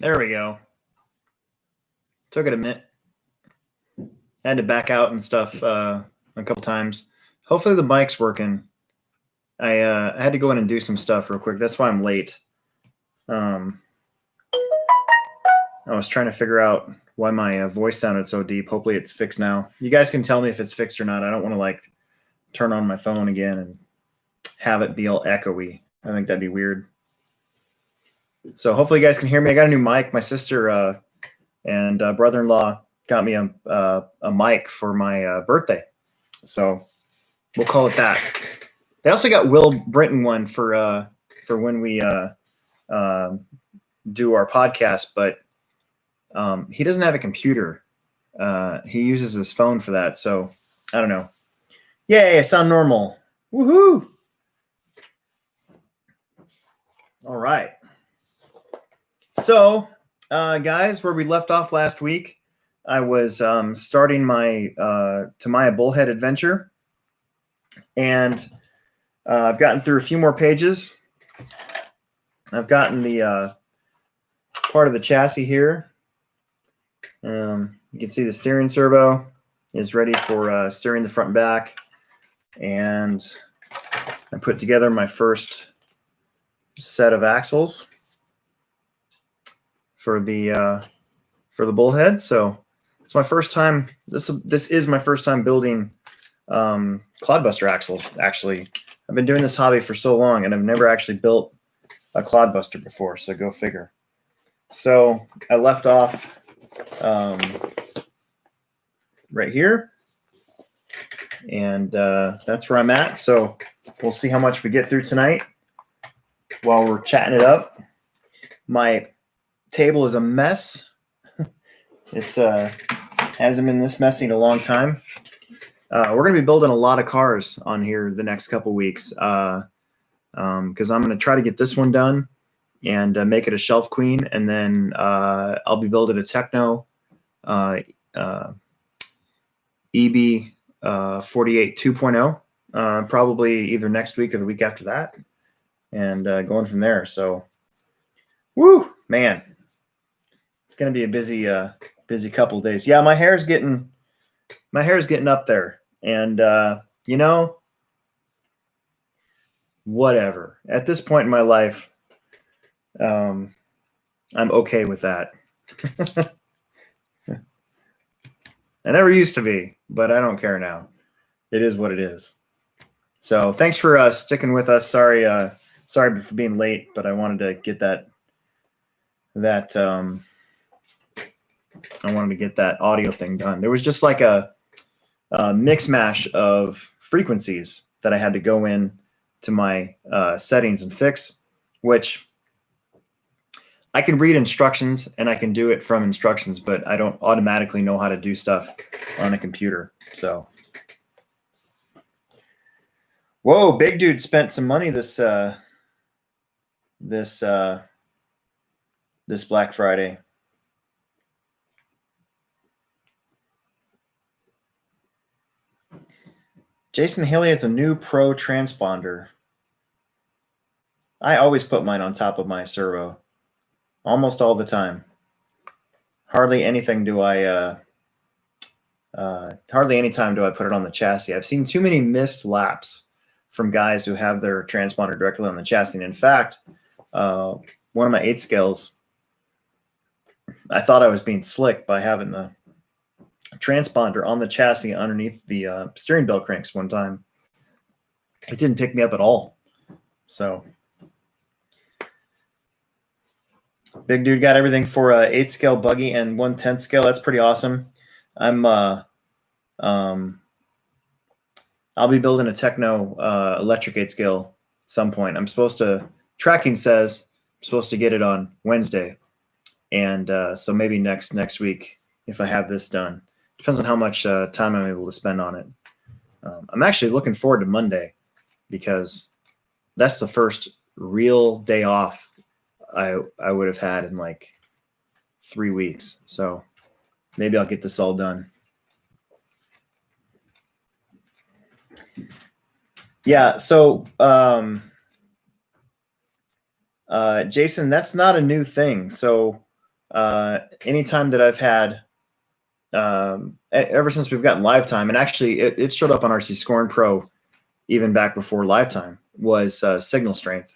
There we go. Took it a minute. I had to back out and stuff a couple times. Hopefully the mic's working. I had to go in and do some stuff real quick. That's why I'm late. I was trying to figure out why my voice sounded so deep. Hopefully it's fixed now. You guys can tell me if it's fixed or not. I don't want to like turn on my phone again and have it be all echoey. I think that'd be weird. So hopefully you guys can hear me. I got a new mic. My sister and brother-in-law got me a mic for my birthday. So we'll call it that. They also got Will Brinton one for when we do our podcast, but he doesn't have a computer. He uses his phone for that. So I don't know. Yay, I sound normal. Woohoo! All right. So, guys, where we left off last week, I was starting my Tamaya Bullhead adventure, and I've gotten through a few more pages. I've gotten the part of the chassis here. You can see the steering servo is ready for steering the front and back, and I put together my first set of axles for the Bullhead. So it's my first time. This is my first time building clodbuster axles. Actually, I've been doing this hobby for so long, and I've never actually built a clodbuster before. So go figure. So I left off right here, and that's where I'm at. So we'll see how much we get through tonight while we're chatting it up. My table is a mess. It's hasn't been this messy in a long time. We're going to be building a lot of cars on here the next couple weeks because I'm going to try to get this one done and make it a shelf queen, and then I'll be building a Techno EB 48 2.0 probably either next week or the week after that, and going from there. So, woo, man. It's going to be a busy couple of days. Yeah, my hair is getting up there, and whatever. At this point in my life, I'm okay with that. I never used to be, but I don't care now. It is what it is. So thanks for sticking with us. Sorry for being late, but I wanted to get that audio thing done. There was just like a mix mash of frequencies that I had to go in to my settings and fix, which I can read instructions and I can do it from instructions, but I don't automatically know how to do stuff on a computer. So, whoa, big dude spent some money this Black Friday. Jason Haley has a new Pro transponder. I always put mine on top of my servo, almost all the time. Hardly any time do I put it on the chassis. I've seen too many missed laps from guys who have their transponder directly on the chassis. And in fact, one of my 8 scales, I thought I was being slick by having the transponder on the chassis underneath the steering bell cranks one time. It didn't pick me up at all. So big dude got everything for a 8 scale buggy and 1/10 scale. That's pretty awesome. I'll be building a Techno electric 8 scale some point. Tracking says I'm supposed to get it on Wednesday. And so maybe next week if I have this done. Depends on how much time I'm able to spend on it. I'm actually looking forward to Monday because that's the first real day off I would have had in like 3 weeks. So maybe I'll get this all done. Yeah, so Jason, that's not a new thing. So anytime that I've had, ever since we've gotten Lifetime, and actually it showed up on RC Scorn Pro even back before Lifetime, was signal strength.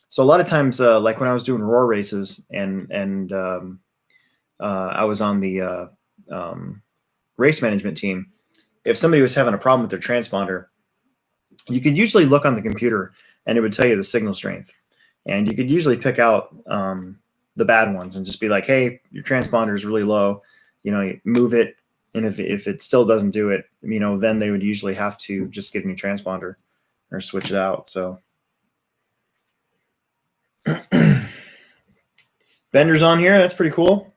So a lot of times, like when I was doing roar races and I was on the race management team, if somebody was having a problem with their transponder, you could usually look on the computer and it would tell you the signal strength. And you could usually pick out the bad ones and just be like, hey, your transponder is really low. You move it. And if it still doesn't do it, then they would usually have to just give me transponder or switch it out. So vendors on here. That's pretty cool.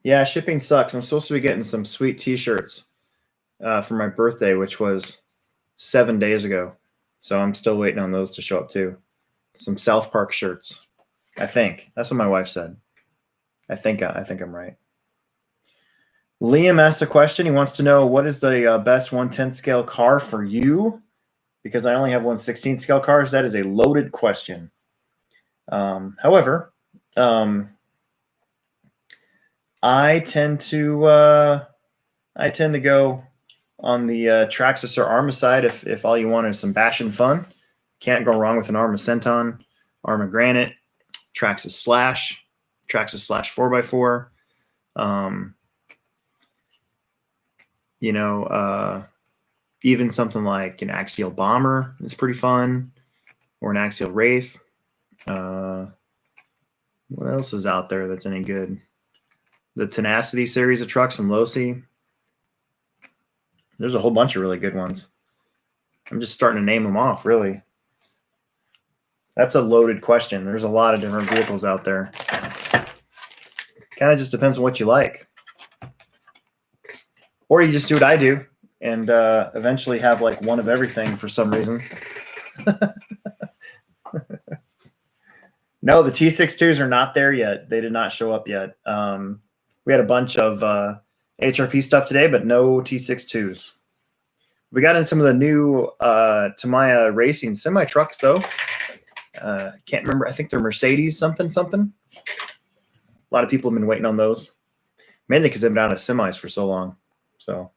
Yeah, shipping sucks. I'm supposed to be getting some sweet t-shirts for my birthday, which was 7 days ago. So I'm still waiting on those to show up too. Some South Park shirts. I think that's what my wife said. I think I'm right. Liam asked a question. He wants to know, what is the best 1/10 scale car for you? Because I only have 1/16 scale cars. That is a loaded question. However, I tend to go on the Traxxas or Arma side. If all you want is some bash and fun, can't go wrong with an Arma Centon, Arma Granite, Traxxas Slash 4x4. Even something like an Axial Bomber is pretty fun, or an Axial Wraith. What else is out there that's any good? The Tenacity series of trucks from Losi. There's a whole bunch of really good ones. I'm just starting to name them off, really. That's a loaded question. There's a lot of different vehicles out there. Kind of just depends on what you like. Or you just do what I do and eventually have like one of everything for some reason. No, the T62s are not there yet. They did not show up yet. We had a bunch of HRP stuff today, but no T62s. We got in some of the new Tamiya Racing semi-trucks, though. Can't remember. I think they're Mercedes something. A lot of people have been waiting on those, mainly because they've been out of semis for so long. So,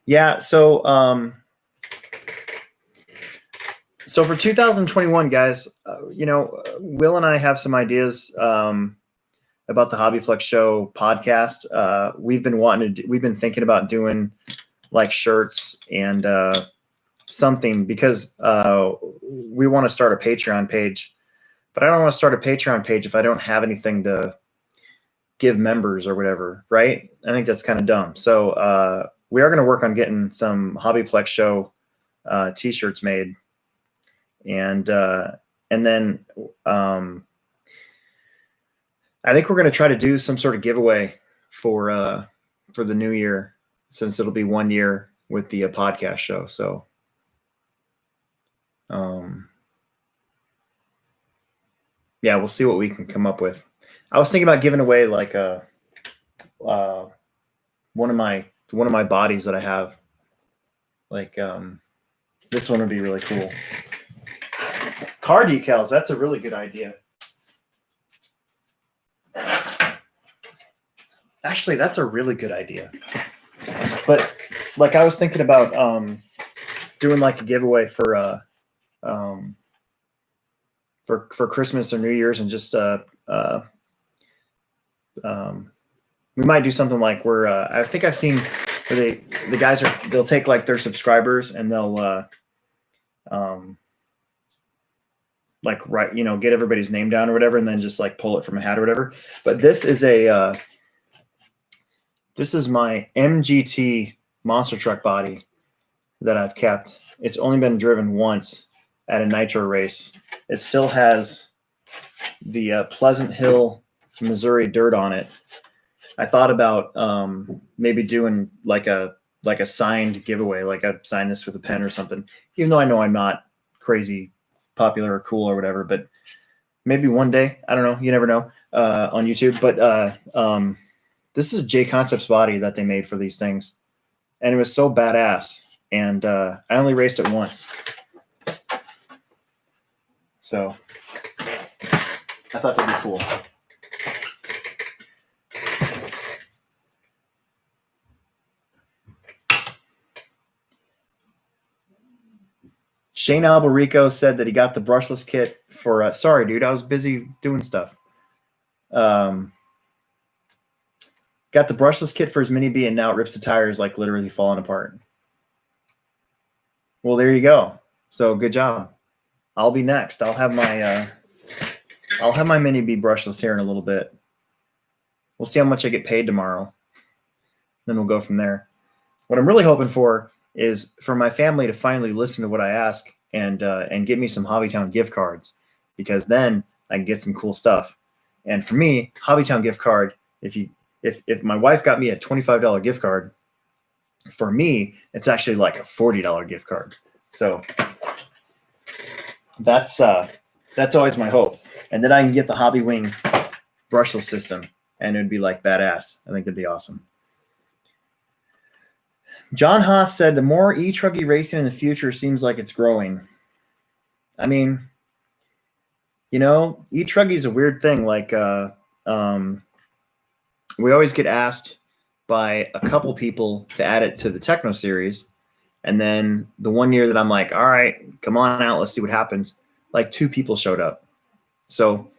yeah. So for 2021, guys, Will and I have some ideas about the HobbyPlex Show podcast. We've been thinking about doing like shirts and something, because we want to start a Patreon page, but I don't want to start a Patreon page if I don't have anything to give members or whatever, right? I think that's kind of dumb. So we are going to work on getting some HobbyPlex Show t-shirts made. And then I think we're going to try to do some sort of giveaway for the new year, since it'll be 1 year with the podcast show. So, yeah, we'll see what we can come up with. I was thinking about giving away like one of my bodies that I have. Like this one would be really cool. Car decals. That's a really good idea. Actually, that's a really good idea. But like, I was thinking about doing like a giveaway for Christmas or New Year's, and just we might do something like where I think I've seen where the guys they'll take like their subscribers and they'll get everybody's name down or whatever, and then just like pull it from a hat or whatever. But this is my MGT monster truck body that I've kept. It's only been driven once at a nitro race. It still has the Pleasant Hill, Missouri dirt on it. I thought about maybe doing like a signed giveaway, like I sign this with a pen or something, even though I know I'm not crazy popular or cool or whatever, but maybe one day, I don't know, you never know, on YouTube. But This is J Concepts body that they made for these things, and it was so badass. And I only raced it once, so I thought that'd be cool. Shane Albarico said that he got the brushless kit for. Sorry, dude, I was busy doing stuff. Got the brushless kit for his Mini B, and now it rips the tires like literally falling apart. Well, there you go. So good job. I'll be next. I'll have my Mini B brushless here in a little bit. We'll see how much I get paid tomorrow. Then we'll go from there. What I'm really hoping for is for my family to finally listen to what I ask and give me some Hobbytown gift cards, because then I can get some cool stuff. And for me, Hobbytown gift card, if my wife got me a $25 gift card, for me, it's actually like a $40 gift card. So that's always my hope. And then I can get the Hobby Wing brushless system, and it'd be like badass. I think that'd be awesome. John Haas said the more e-truggy racing in the future seems like it's growing. I mean, you know, e-truggy is a weird thing. Like, we always get asked by a couple people to add it to the Techno series. And then the one year that I'm like, all right, come on out, let's see what happens, like 2 people showed up. So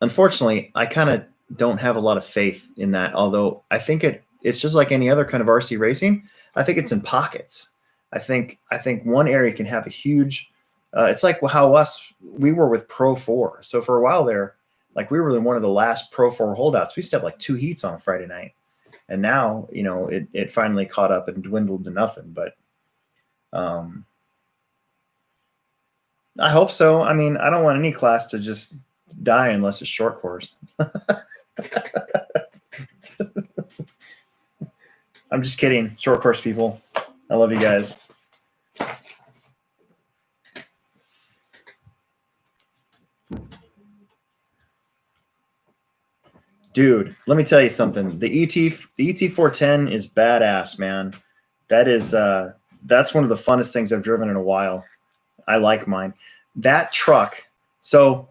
unfortunately, I kind of don't have a lot of faith in that, although I think it's just like any other kind of RC racing. I think it's in pockets. I think one area can have a huge, it's like how we were with Pro 4. So for a while there, like we were one of the last Pro 4 holdouts. We used to have like 2 heats on a Friday night. And now, you know, it finally caught up and dwindled to nothing. But I hope so. I mean, I don't want any class to just die unless it's short course. I'm just kidding. Short course people. I love you guys. Dude, let me tell you something. The ET410 is badass, man. That is that's one of the funnest things I've driven in a while. I like mine. That truck. So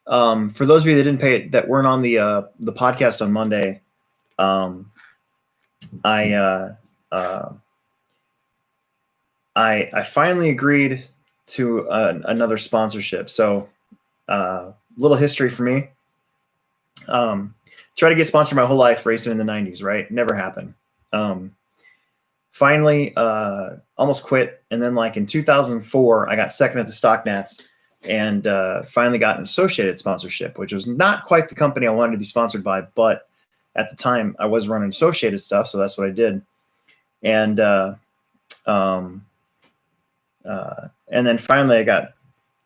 for those of you that didn't pay it, that weren't on the podcast on Monday, I finally agreed to another sponsorship. So little history for me. Try to get sponsored my whole life, racing in the 90s, right? Never happened. Finally, almost quit. And then like in 2004, I got second at the Stock Nats and finally got an associated sponsorship, which was not quite the company I wanted to be sponsored by. But at the time, I was running associated stuff. So that's what I did. And then finally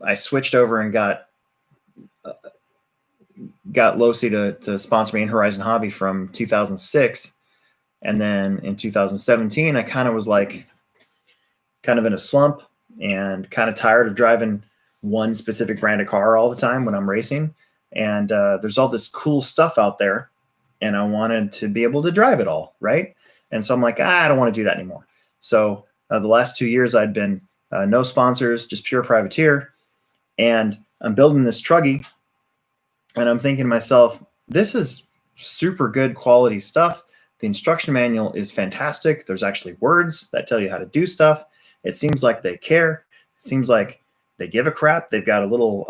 I switched over and got Losi to sponsor me in Horizon Hobby from 2006. And then in 2017, I kind of was like kind of in a slump and kind of tired of driving one specific brand of car all the time when I'm racing. And there's all this cool stuff out there, and I wanted to be able to drive it all, right? And so I'm like, I don't want to do that anymore. So the last 2 years I'd been no sponsors, just pure privateer. And I'm building this truggy, and I'm thinking to myself, this is super good quality stuff. The instruction manual is fantastic. There's actually words that tell you how to do stuff. It seems like they care. It seems like they give a crap. They've got a little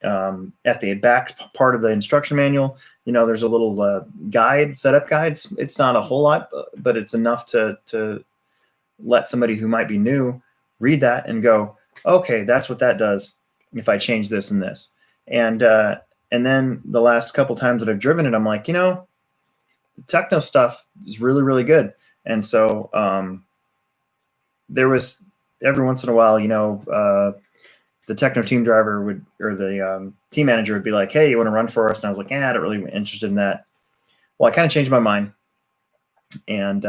at the back part of the instruction manual, you know, there's a little guide, setup guide. It's not a whole lot, but it's enough to let somebody who might be new read that and go, okay, that's what that does if I change this and this. And then the last couple times that I've driven it, I'm like, you know, the techno stuff is really, really good. And so there was every once in a while, you know, the techno team driver would, or the team manager would be like, hey, you want to run for us? And I was like, I don't really interested in that. Well, I kind of changed my mind. And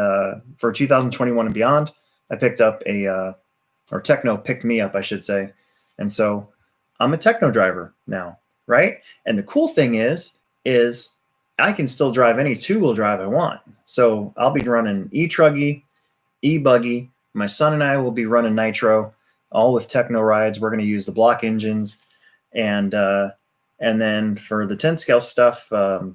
for 2021 and beyond, I picked up or techno picked me up, I should say. And so I'm a techno driver now, right? And the cool thing is I can still drive any two-wheel drive I want. So I'll be running e-truggy, e-buggy. My son and I will be running nitro, all with techno rides. We're going to use the block engines, and then for the 10 scale stuff,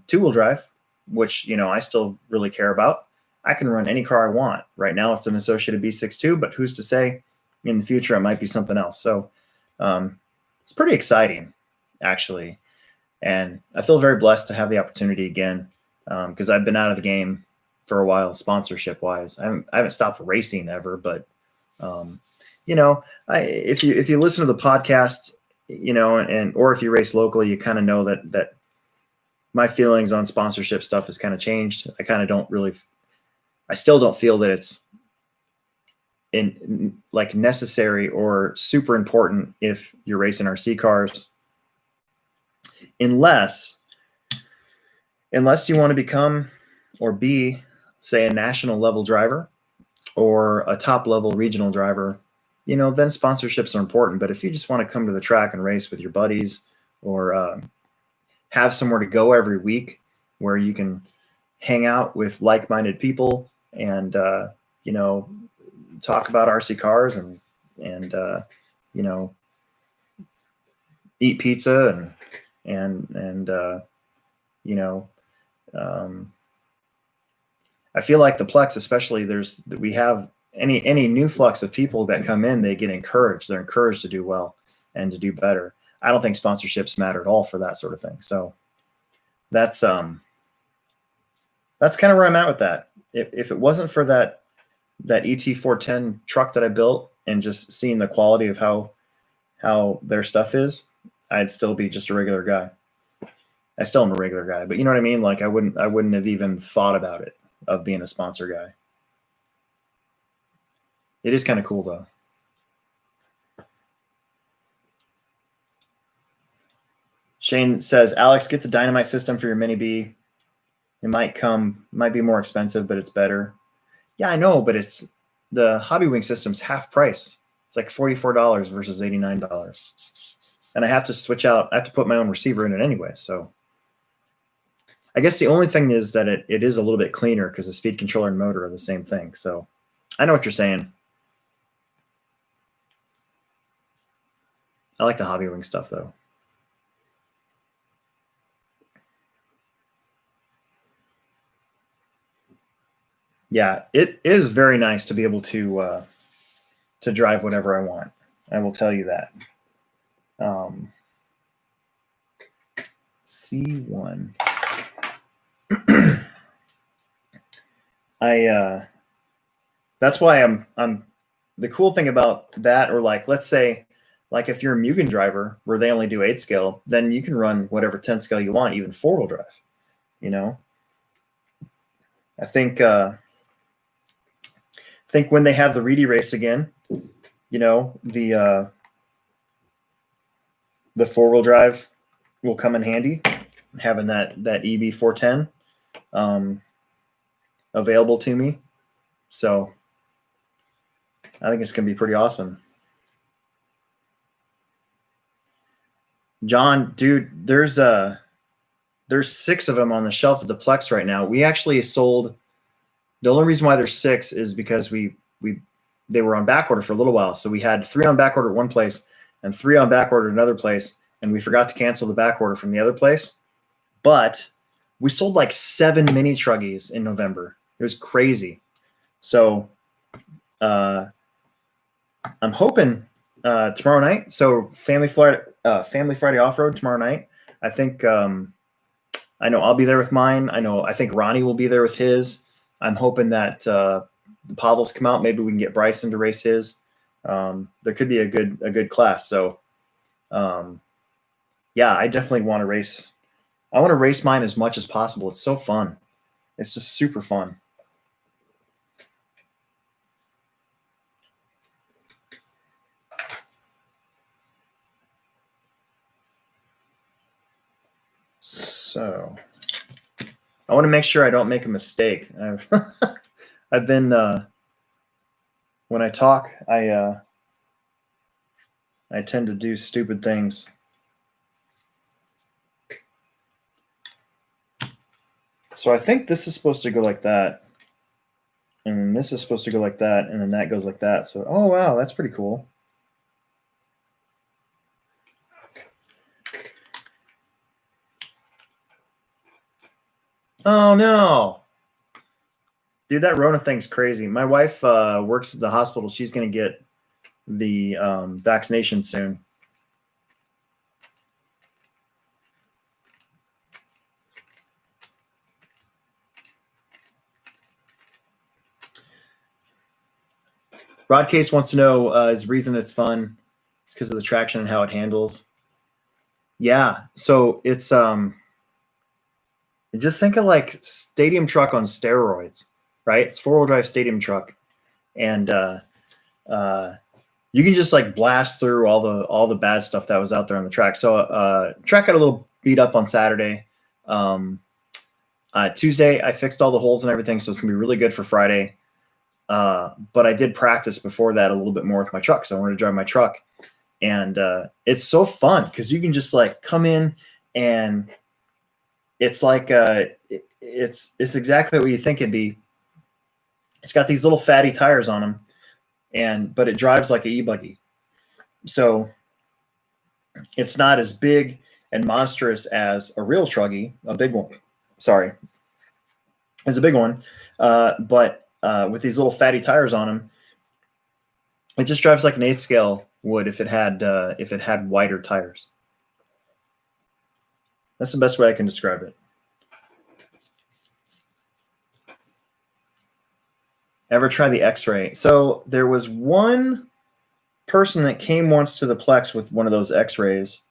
two-wheel drive, which I still really care about. I can run any car I want. Right now it's an Associated B62, but who's to say in the future it might be something else. So it's pretty exciting, actually. And I feel very blessed to have the opportunity again, because I've been out of the game for a while, sponsorship wise. I haven't stopped racing ever, but if you listen to the podcast, or if you race locally, you kind of know that my feelings on sponsorship stuff has kind of changed. I still don't feel that it's necessary or super important if you're racing RC cars, unless you want to become or be, say, a national level driver or a top level regional driver, then sponsorships are important. But if you just want to come to the track and race with your buddies, or have somewhere to go every week where you can hang out with like-minded people and talk about RC cars and eat pizza and I feel like the Plex, especially, we have any new flux of people that come in, they get encouraged. They're encouraged to do well and to do better. I don't think sponsorships matter at all for that sort of thing. So that's kind of where I'm at with that. If it wasn't for that ET410 truck that I built and just seeing the quality of how their stuff is, I'd still be just a regular guy. I still am a regular guy, but you know what I mean? Like I wouldn't have even thought about it, of being a sponsor guy. It is kind of cool though. Shane says, Alex, get the dynamite system for your Mini B. It might be more expensive, but it's better. Yeah, I know, but the Hobby Wing system's half price. It's like $44 versus $89. And I have to switch out. I have to put my own receiver in it anyway. So I guess the only thing is that it is a little bit cleaner because the speed controller and motor are the same thing. So I know what you're saying. I like the Hobby Wing stuff though. Yeah, it is very nice to be able to drive whatever I want. I will tell you that. C1. That's why I'm the cool thing about that, or let's say, if you're a Mugen driver where they only do 8 scale, then you can run whatever 10 scale you want, even 4-wheel drive. I think when they have the Reedy race again, the 4-wheel drive will come in handy, having that EB410 available to me. So I think it's going to be pretty awesome. John, dude, there's 6 of them on the shelf at the Plex right now. We actually sold. The only reason why there's 6 is because they were on back order for a little while. So we had 3 on back order at one place and 3 on back order at another place, and we forgot to cancel the back order from the other place. But we sold like 7 mini truggies in November. It was crazy. So I'm hoping tomorrow night. So Family Friday Off-Road tomorrow night. I think I know I'll be there with mine. I think Ronnie will be there with his. I'm hoping that the Pavels come out. Maybe we can get Bryson to race his. There could be a good class. So yeah, I definitely want to race. I want to race mine as much as possible. It's so fun. It's just super fun. So I want to make sure I don't make a mistake. I've been when I talk, I tend to do stupid things. So I think this is supposed to go like that. And this is supposed to go like that. And then that goes like that. So, oh, wow, that's pretty cool. Oh, no. Dude, that Rona thing's crazy. My wife works at the hospital. She's going to get the vaccination soon. Rodcase wants to know is the reason it's fun. It's because of the traction and how it handles. Yeah, so it's just think of like stadium truck on steroids, right? It's 4-wheel drive stadium truck, and you can just like blast through all the bad stuff that was out there on the track. So track got a little beat up on Saturday. Tuesday I fixed all the holes and everything, so it's gonna be really good for Friday. But I did practice before that a little bit more with my truck, so I wanted to drive my truck, and it's so fun because you can just like come in and it's like it's exactly what you think it'd be. It's got these little fatty tires on them, but it drives like an e-buggy, so it's not as big and monstrous as a real truggy, a big one. Sorry, it's a big one, but with these little fatty tires on them, it just drives like an 8th scale would if it had wider tires. That's the best way I can describe it. Ever try the X-ray? So there was one person that came once to the Plex with one of those X-rays,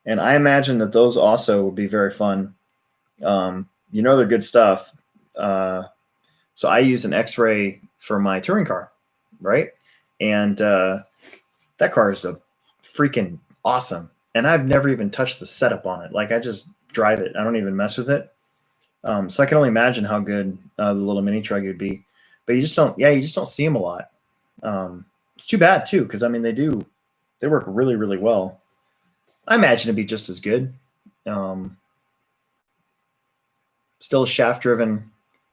and I imagine that those also would be very fun. They're good stuff. So I use an X-ray for my touring car, right? And that car is a freaking awesome. And I've never even touched the setup on it. Like I just drive it. I don't even mess with it. So I can only imagine how good the little mini truck would be. But you just don't see them a lot. It's too bad too, because I mean they work really, really well. I imagine it'd be just as good. Still a shaft-driven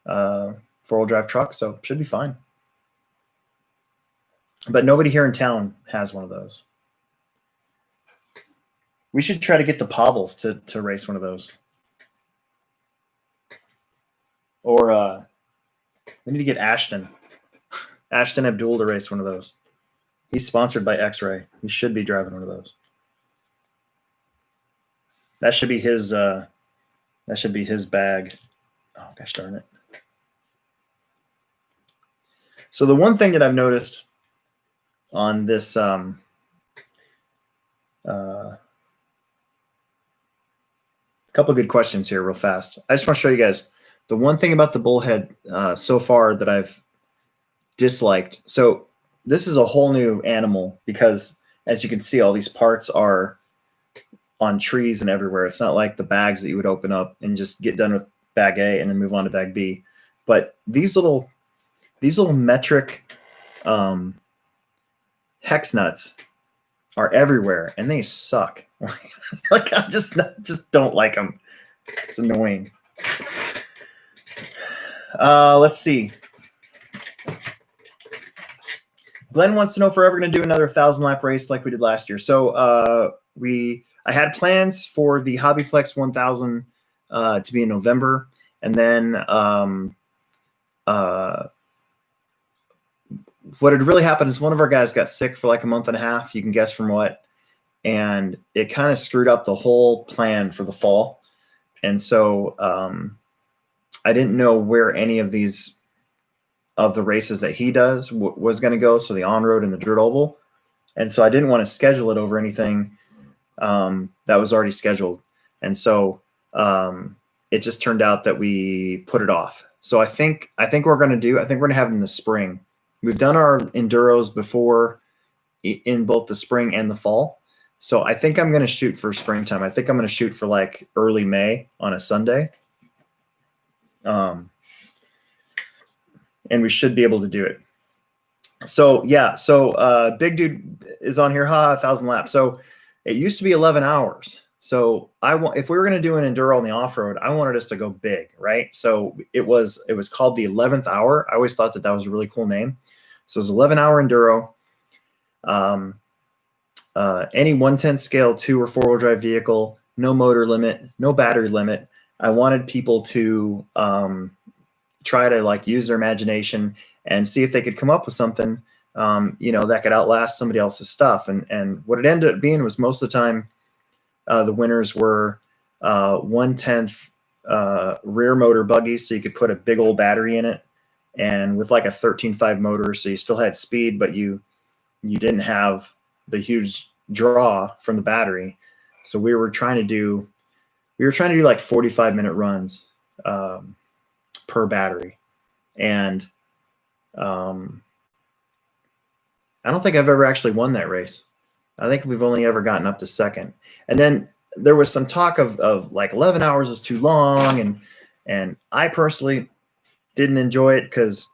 4-wheel drive truck, so should be fine. But nobody here in town has one of those. We should try to get the Pavels to race one of those. Or we need to get Ashton Abdul to race one of those. He's sponsored by X-Ray. He should be driving one of those. That should be his bag. Oh gosh darn it. So the one thing that I've noticed on this couple good questions here real fast. I just want to show you guys the one thing about the bullhead so far that I've disliked. So this is a whole new animal because as you can see, all these parts are on trees and everywhere. It's not like the bags that you would open up and just get done with bag A and then move on to bag B. But these little metric hex nuts are everywhere and they suck. Like I just don't like them. It's annoying. Let's see. Glenn wants to know if we're ever going to do another 1,000-lap race like we did last year. So I had plans for the HobbyPlex 1000 to be in November, and then what had really happened is one of our guys got sick for like a month and a half. You can guess from what, and it kind of screwed up the whole plan for the fall. And so I didn't know where any of these of the races that he does was going to go. So the on-road and the dirt oval. And so I didn't want to schedule it over anything that was already scheduled. And so it just turned out that we put it off. So I think we're going to have it in the spring. We've done our enduros before in both the spring and the fall. So I think I'm going to shoot for springtime. I think I'm going to shoot for like early May on a Sunday. And we should be able to do it. So yeah, so Big Dude is on here, 1,000 laps. So it used to be 11 hours. So if we were going to do an enduro on the off-road, I wanted us to go big, right? So it was called the 11th Hour. I always thought that was a really cool name. So it was 11-hour enduro. Any 1/10 scale 2 or 4-wheel drive vehicle, no motor limit, no battery limit. I wanted people to try to like use their imagination and see if they could come up with something, that could outlast somebody else's stuff. And what it ended up being was most of the time, the winners were 1/10 rear motor buggies, so you could put a big old battery in it, and with like a 13.5 motor, so you still had speed, but you didn't have the huge draw from the battery. So we were trying to do like 45-minute runs per battery, and I don't think I've ever actually won that race. I think we've only ever gotten up to second. And then there was some talk of like 11 hours is too long. And I personally didn't enjoy it because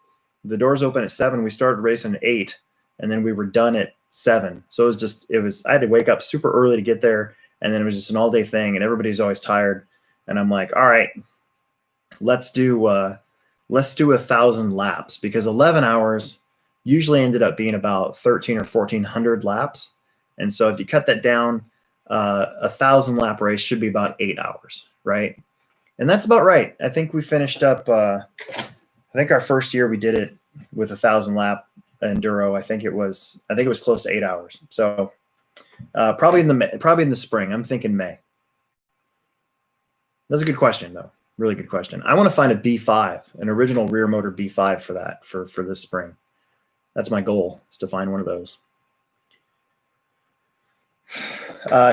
the doors open at 7. We started racing at 8, and then we were done at 7. So I had to wake up super early to get there. And then it was just an all day thing, and everybody's always tired. And I'm like, all right, let's do 1,000 laps, because 11 hours usually ended up being about 13 or 1,400 laps. And so if you cut that down, 1,000 lap race should be about 8 hours, right? And that's about right. I think we finished up. I think our first year we did it with 1,000 lap enduro. I think it was close to 8 hours. So probably in the spring. I'm thinking May. That's a good question, though. Really good question. I want to find a B5, an original rear motor B5 for that for this spring. That's my goal, is to find one of those.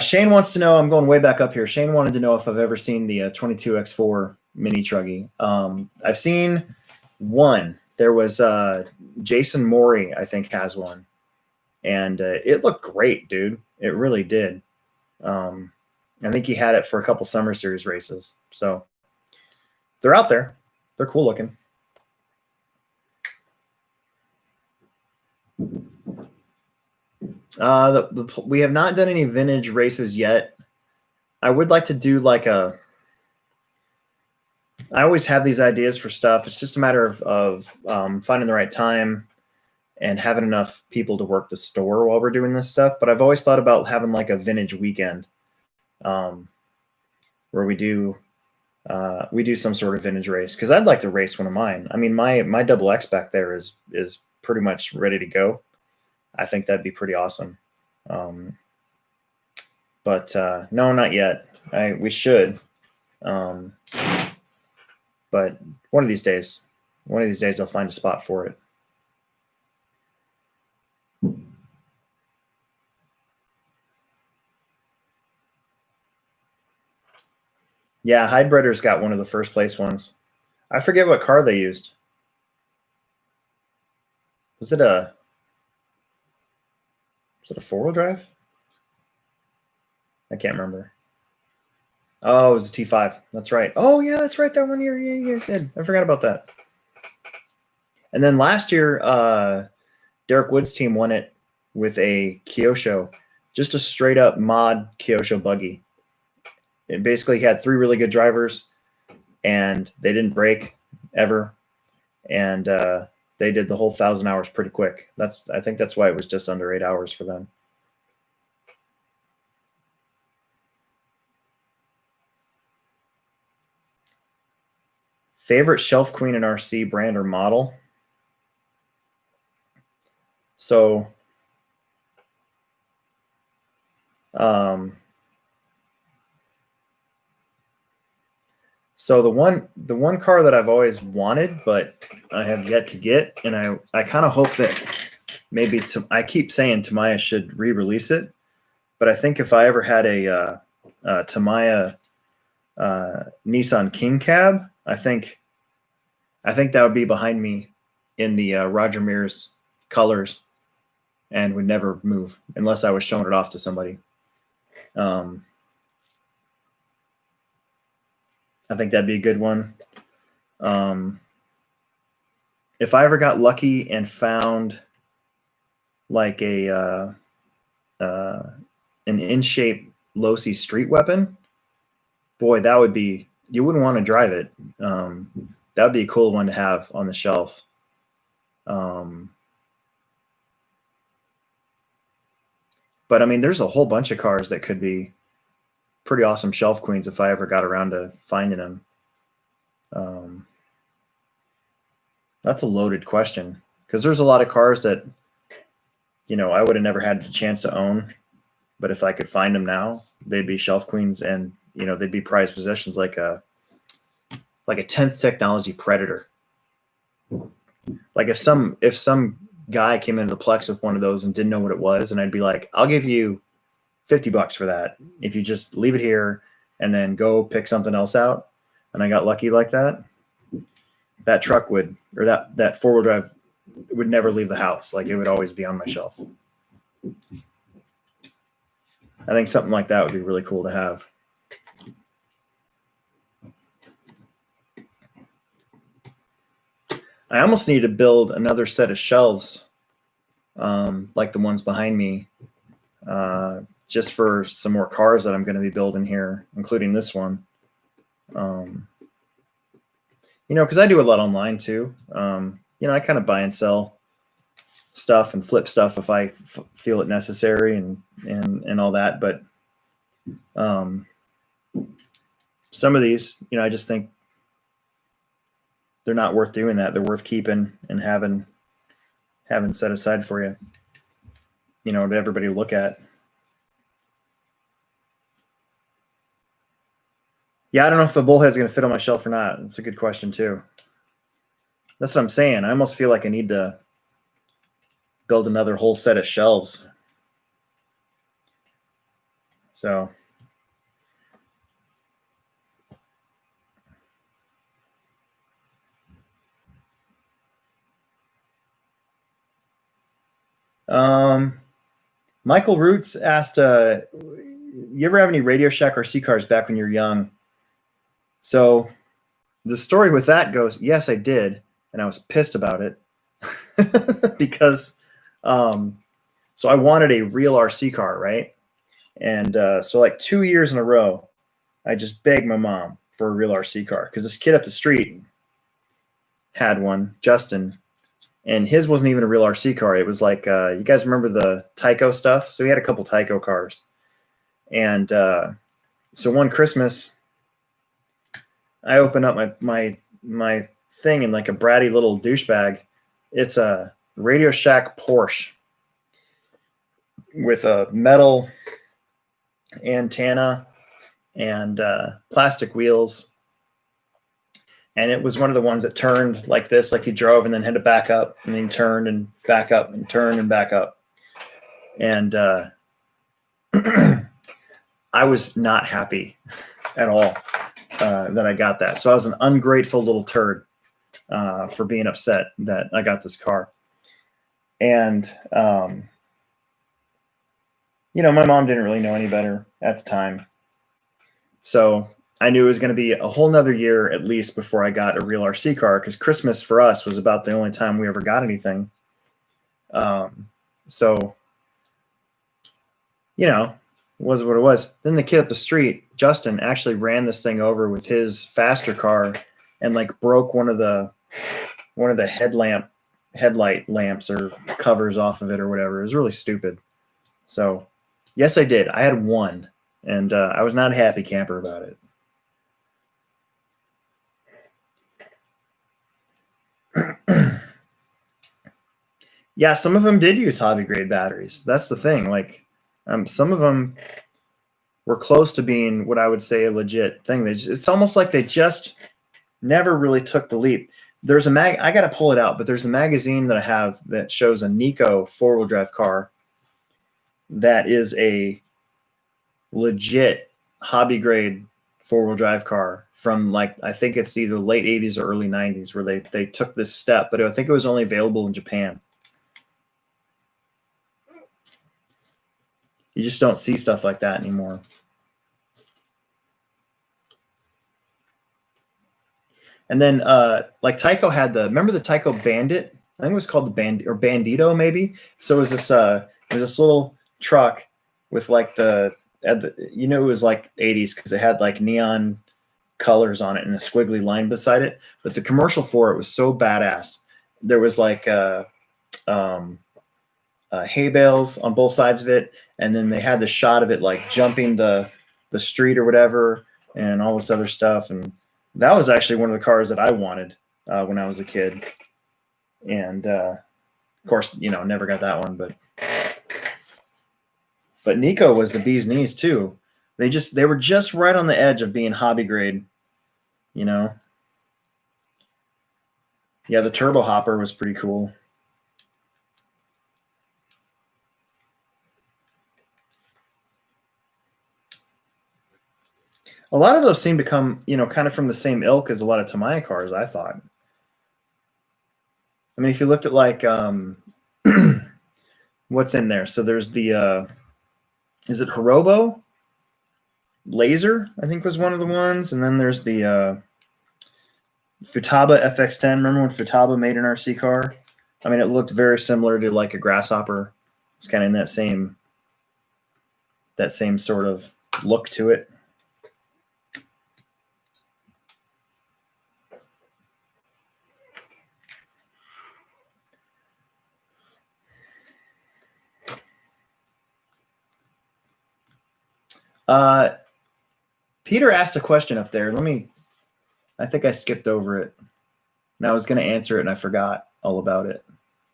Shane wants to know, I'm going way back up here. Shane wanted to know if I've ever seen the 22X4 mini truggy. I've seen one. There was Jason Morey, I think, has one. And it looked great, dude. It really did. I think he had it for a couple Summer Series races. So they're out there. They're cool looking. We have not done any vintage races yet. I would like to do like I always have these ideas for stuff. It's just a matter of finding the right time and having enough people to work the store while we're doing this stuff. But I've always thought about having like a vintage weekend where we do some sort of vintage race, because I'd like to race one of mine. I mean, my double X back there is pretty much ready to go. I think that'd be pretty awesome. But no, not yet. We should. But one of these days I'll find a spot for it. Yeah, Hydebreader's got one of the first place ones. I forget what car they used. Was it a 4-wheel drive? I can't remember. Oh, it was a T5. That's right. Oh, yeah, that's right. That one year, yeah, you guys did. I forgot about that. And then last year, Derek Wood's team won it with a Kyosho, just a straight up mod Kyosho buggy. It basically had 3 really good drivers, and they didn't break ever. And they did the whole 1,000 hours pretty quick. I think that's why it was just under 8 hours for them. Favorite Shelf Queen and RC brand or model? So, so the one car that I've always wanted, but I have yet to get, and I kind of hope that maybe I keep saying Tamiya should re-release it, but I think if I ever had a Tamiya Nissan King cab, I think that would be behind me in the Roger Mears colors and would never move unless I was showing it off to somebody. I think that'd be a good one. If I ever got lucky and found like an in shape low-C street weapon, boy, that would be, you wouldn't want to drive it. That would be a cool one to have on the shelf. But I mean, there's a whole bunch of cars that could be pretty awesome shelf queens if I ever got around to finding them. That's a loaded question, because there's a lot of cars that, you know, I would have never had the chance to own, but if I could find them now, they'd be shelf queens, and you know, they'd be prized possessions, like a 10th technology Predator. Like if some guy came into the Plex with one of those and didn't know what it was, and I'd be like, I'll give you $50 for that if you just leave it here and then go pick something else out. And I got lucky like that. That truck would, or that four-wheel drive would never leave the house. Like, it would always be on my shelf. I think something like that would be really cool to have. I almost need to build another set of shelves, like the ones behind me, just for some more cars that I'm going to be building here, including this one. You know, because I do a lot online too. You know, I kind of buy and sell stuff and flip stuff if I feel it necessary and all that. But some of these, you know, I just think they're not worth doing that. They're worth keeping and having set aside for you, you know, to everybody look at. Yeah, I don't know if the bullhead's going to fit on my shelf or not. That's a good question too. That's what I'm saying. I almost feel like I need to build another whole set of shelves. So Michael Roots asked, you ever have any Radio Shack RC cars back when you were young? So the story with that goes, yes, I did. And I was pissed about it because, so I wanted a real RC car, right? And so like 2 years in a row, I just begged my mom for a real RC car, because this kid up the street had one, Justin, and his wasn't even a real RC car. It was like, you guys remember the Tyco stuff? So he had a couple Tyco cars. And so one Christmas, I opened up my thing in like a bratty little douchebag. It's a Radio Shack Porsche with a metal antenna and plastic wheels. And it was one of the ones that turned like this, like you drove and then had to back up and then turned and back up and turned and back up. And I was not happy at all that I got that. So I was an ungrateful little turd for being upset that I got this car. And, you know, my mom didn't really know any better at the time. So I knew it was going to be a whole nother year at least before I got a real RC car, because Christmas for us was about the only time we ever got anything. So, you know, it was what it was. Then the kid up the street, Justin, actually ran this thing over with his faster car and like broke one of the headlight lamps or covers off of it or whatever. It was really stupid. So yes, I did. I had one, and I was not a happy camper about it. Yeah, some of them did use hobby grade batteries. That's the thing. Like, some of them were close to being what I would say a legit thing. It's almost like they just never really took the leap. There's a I got to pull it out, but there's a magazine that I have that shows a Nico four-wheel drive car that is a legit hobby grade four-wheel drive car from, like, I think it's either late 80s or early 90s where they took this step, but I think it was only available in Japan. You just don't see stuff like that anymore. And then like Tyco had remember the Tyco Bandit? I think it was called the Bandit or Bandito maybe. So it was this little truck with like the you know, it was like 80s because it had like neon colors on it and a squiggly line beside it. But the commercial for it was so badass. There was like hay bales on both sides of it, and then they had the shot of it like jumping the street or whatever, and all this other stuff. And that was actually one of the cars that I wanted when I was a kid. And of course, you know, never got that one. But Nico was the bee's knees too. They were just right on the edge of being hobby grade, you know. Yeah, the turbo hopper was pretty cool. A lot of those seem to come, you know, kind of from the same ilk as a lot of Tamiya cars, I thought. I mean, if you looked at like what's in there, so there's the is it Hirobo? Laser, I think, was one of the ones, and then there's the Futaba FX10. Remember when Futaba made an RC car? I mean, it looked very similar to like a Grasshopper. It's kind of in that same sort of look to it. Peter asked a question up there. I think I skipped over it. And I was going to answer it and I forgot all about it.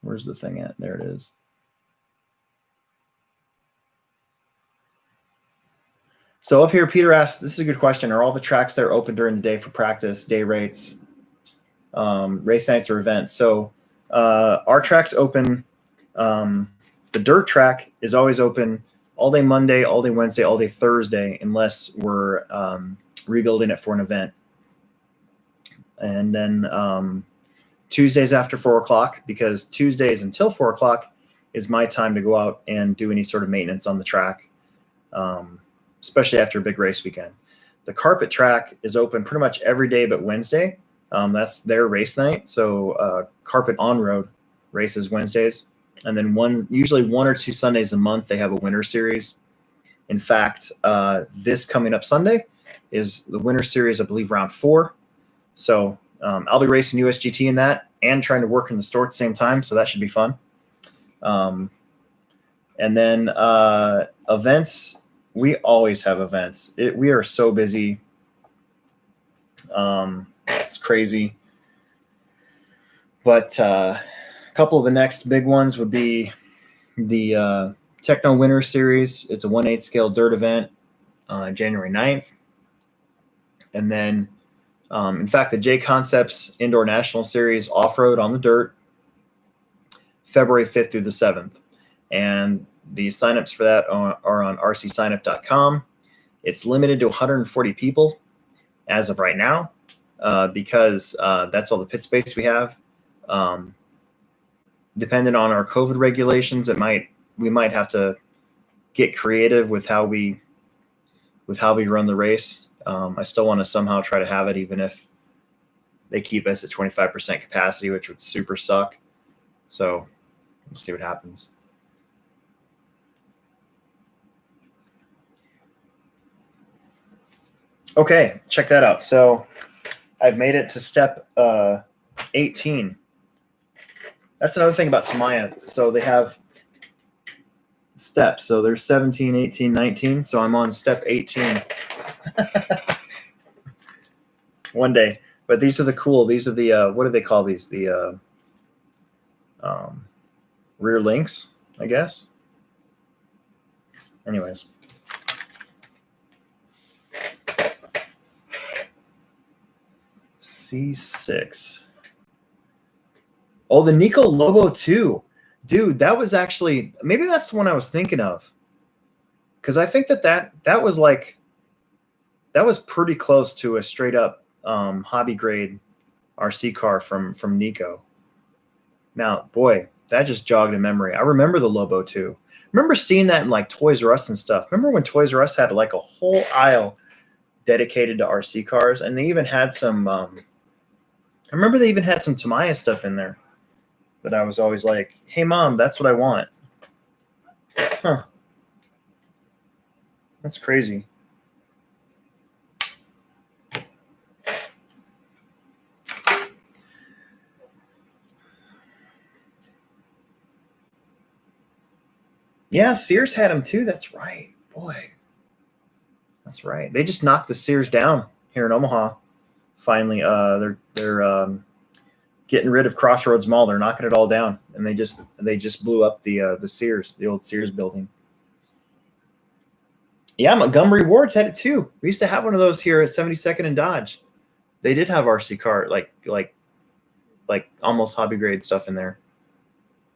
Where's the thing at? There it is. So up here, Peter asked, this is a good question. Are all the tracks there open during the day for practice, day rates, race nights, or events? So our track's open. The dirt track is always open all day Monday, all day Wednesday, all day Thursday, unless we're rebuilding it for an event. And then Tuesdays after 4 o'clock, because Tuesdays until 4 o'clock is my time to go out and do any sort of maintenance on the track, especially after a big race weekend. The carpet track is open pretty much every day but Wednesday. That's their race night. So carpet on-road races Wednesdays. And then usually 1 or 2 Sundays a month, they have a winter series. In fact, this coming up Sunday is the winter series, I believe, round 4. So I'll be racing USGT in that and trying to work in the store at the same time. So that should be fun. And then events, we always have events. We are so busy. It's crazy. But a couple of the next big ones would be the Techno Winter Series. It's a 1/8 scale dirt event on January 9th. And then, in fact, the J Concepts Indoor National Series off-road on the dirt, February 5th through the 7th. And the signups for that are on rcsignup.com. It's limited to 140 people as of right now because that's all the pit space we have. Depending on our COVID regulations, we might have to get creative with how we run the race. I still want to somehow try to have it, even if they keep us at 25% capacity, which would super suck. So we'll see what happens. Okay, check that out. So I've made it to step 18. That's another thing about Tamiya. So they have steps. So there's 17, 18, 19. So I'm on step 18. One day. But these are the what do they call these? The rear links, I guess. Anyways. C6. Oh, the Nico Lobo 2. Dude, that was actually, maybe that's the one I was thinking of. Because I think that was pretty close to a straight up hobby grade RC car from Nico. Now, boy, that just jogged a memory. I remember the Lobo 2. Remember seeing that in like Toys R Us and stuff. Remember when Toys R Us had like a whole aisle dedicated to RC cars, and they even had some I remember they even had some Tamiya stuff in there that I was always like, hey, Mom, that's what I want. Huh. That's crazy. Yeah, Sears had them too. That's right. Boy, that's right. They just knocked the Sears down here in Omaha. Finally, they're getting rid of Crossroads Mall. They're knocking it all down, and they just blew up the Sears, the old Sears building. Yeah, Montgomery Ward's had it too. We used to have one of those here at 72nd and Dodge. They did have RC car, like almost hobby grade stuff in there.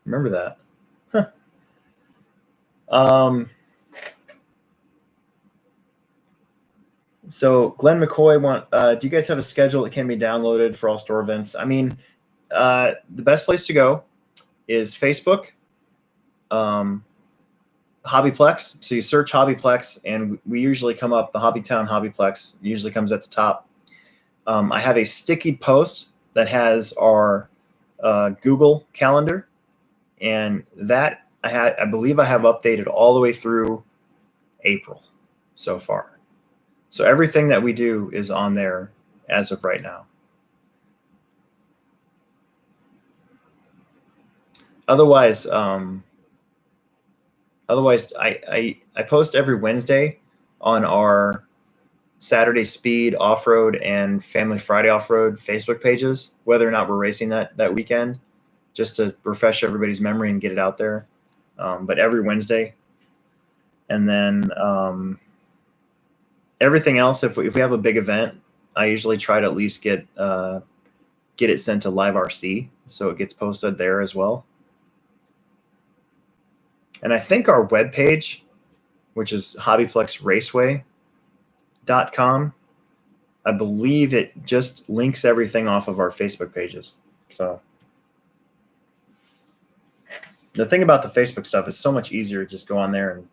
Remember that? Huh. So Glenn McCoy do you guys have a schedule that can be downloaded for all store events? I mean, the best place to go is Facebook, HobbyPlex. So you search HobbyPlex, and we usually come up. The Hobbytown HobbyPlex usually comes at the top. I have a sticky post that has our Google Calendar, and that I believe I have updated all the way through April so far. So everything that we do is on there as of right now. Otherwise, I post every Wednesday on our Saturday Speed Off-Road and Family Friday Off-Road Facebook pages, whether or not we're racing that weekend, just to refresh everybody's memory and get it out there. But every Wednesday. And then everything else, if we have a big event, I usually try to at least get it sent to Live RC, so it gets posted there as well. And I think our webpage, which is hobbyplexraceway.com, I believe it just links everything off of our Facebook pages. So the thing about the Facebook stuff is so much easier to just go on there and,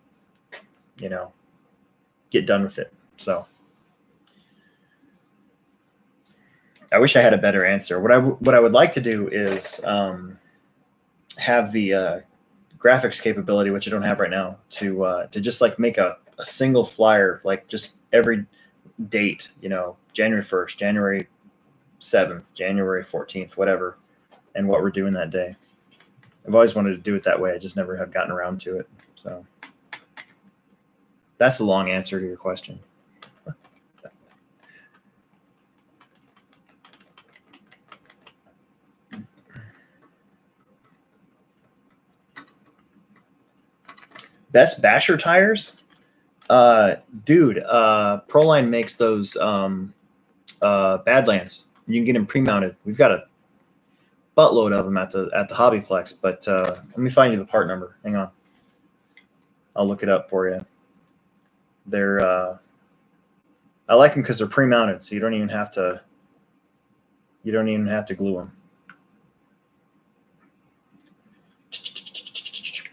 get done with it. So I wish I had a better answer. What I would like to do is have the graphics capability, which I don't have right now, to just like make a single flyer, like just every date, January 1st, January 7th, January 14th, whatever, and what we're doing that day. I've always wanted to do it that way. I just never have gotten around to it. So that's the long answer to your question. Best basher tires? Dude, Proline makes those Badlands. You can get them pre-mounted. We've got a buttload of them at the Hobbyplex, but let me find you the part number. Hang on. I'll look it up for you. They're I like them because they're pre-mounted, so you don't even have to glue them.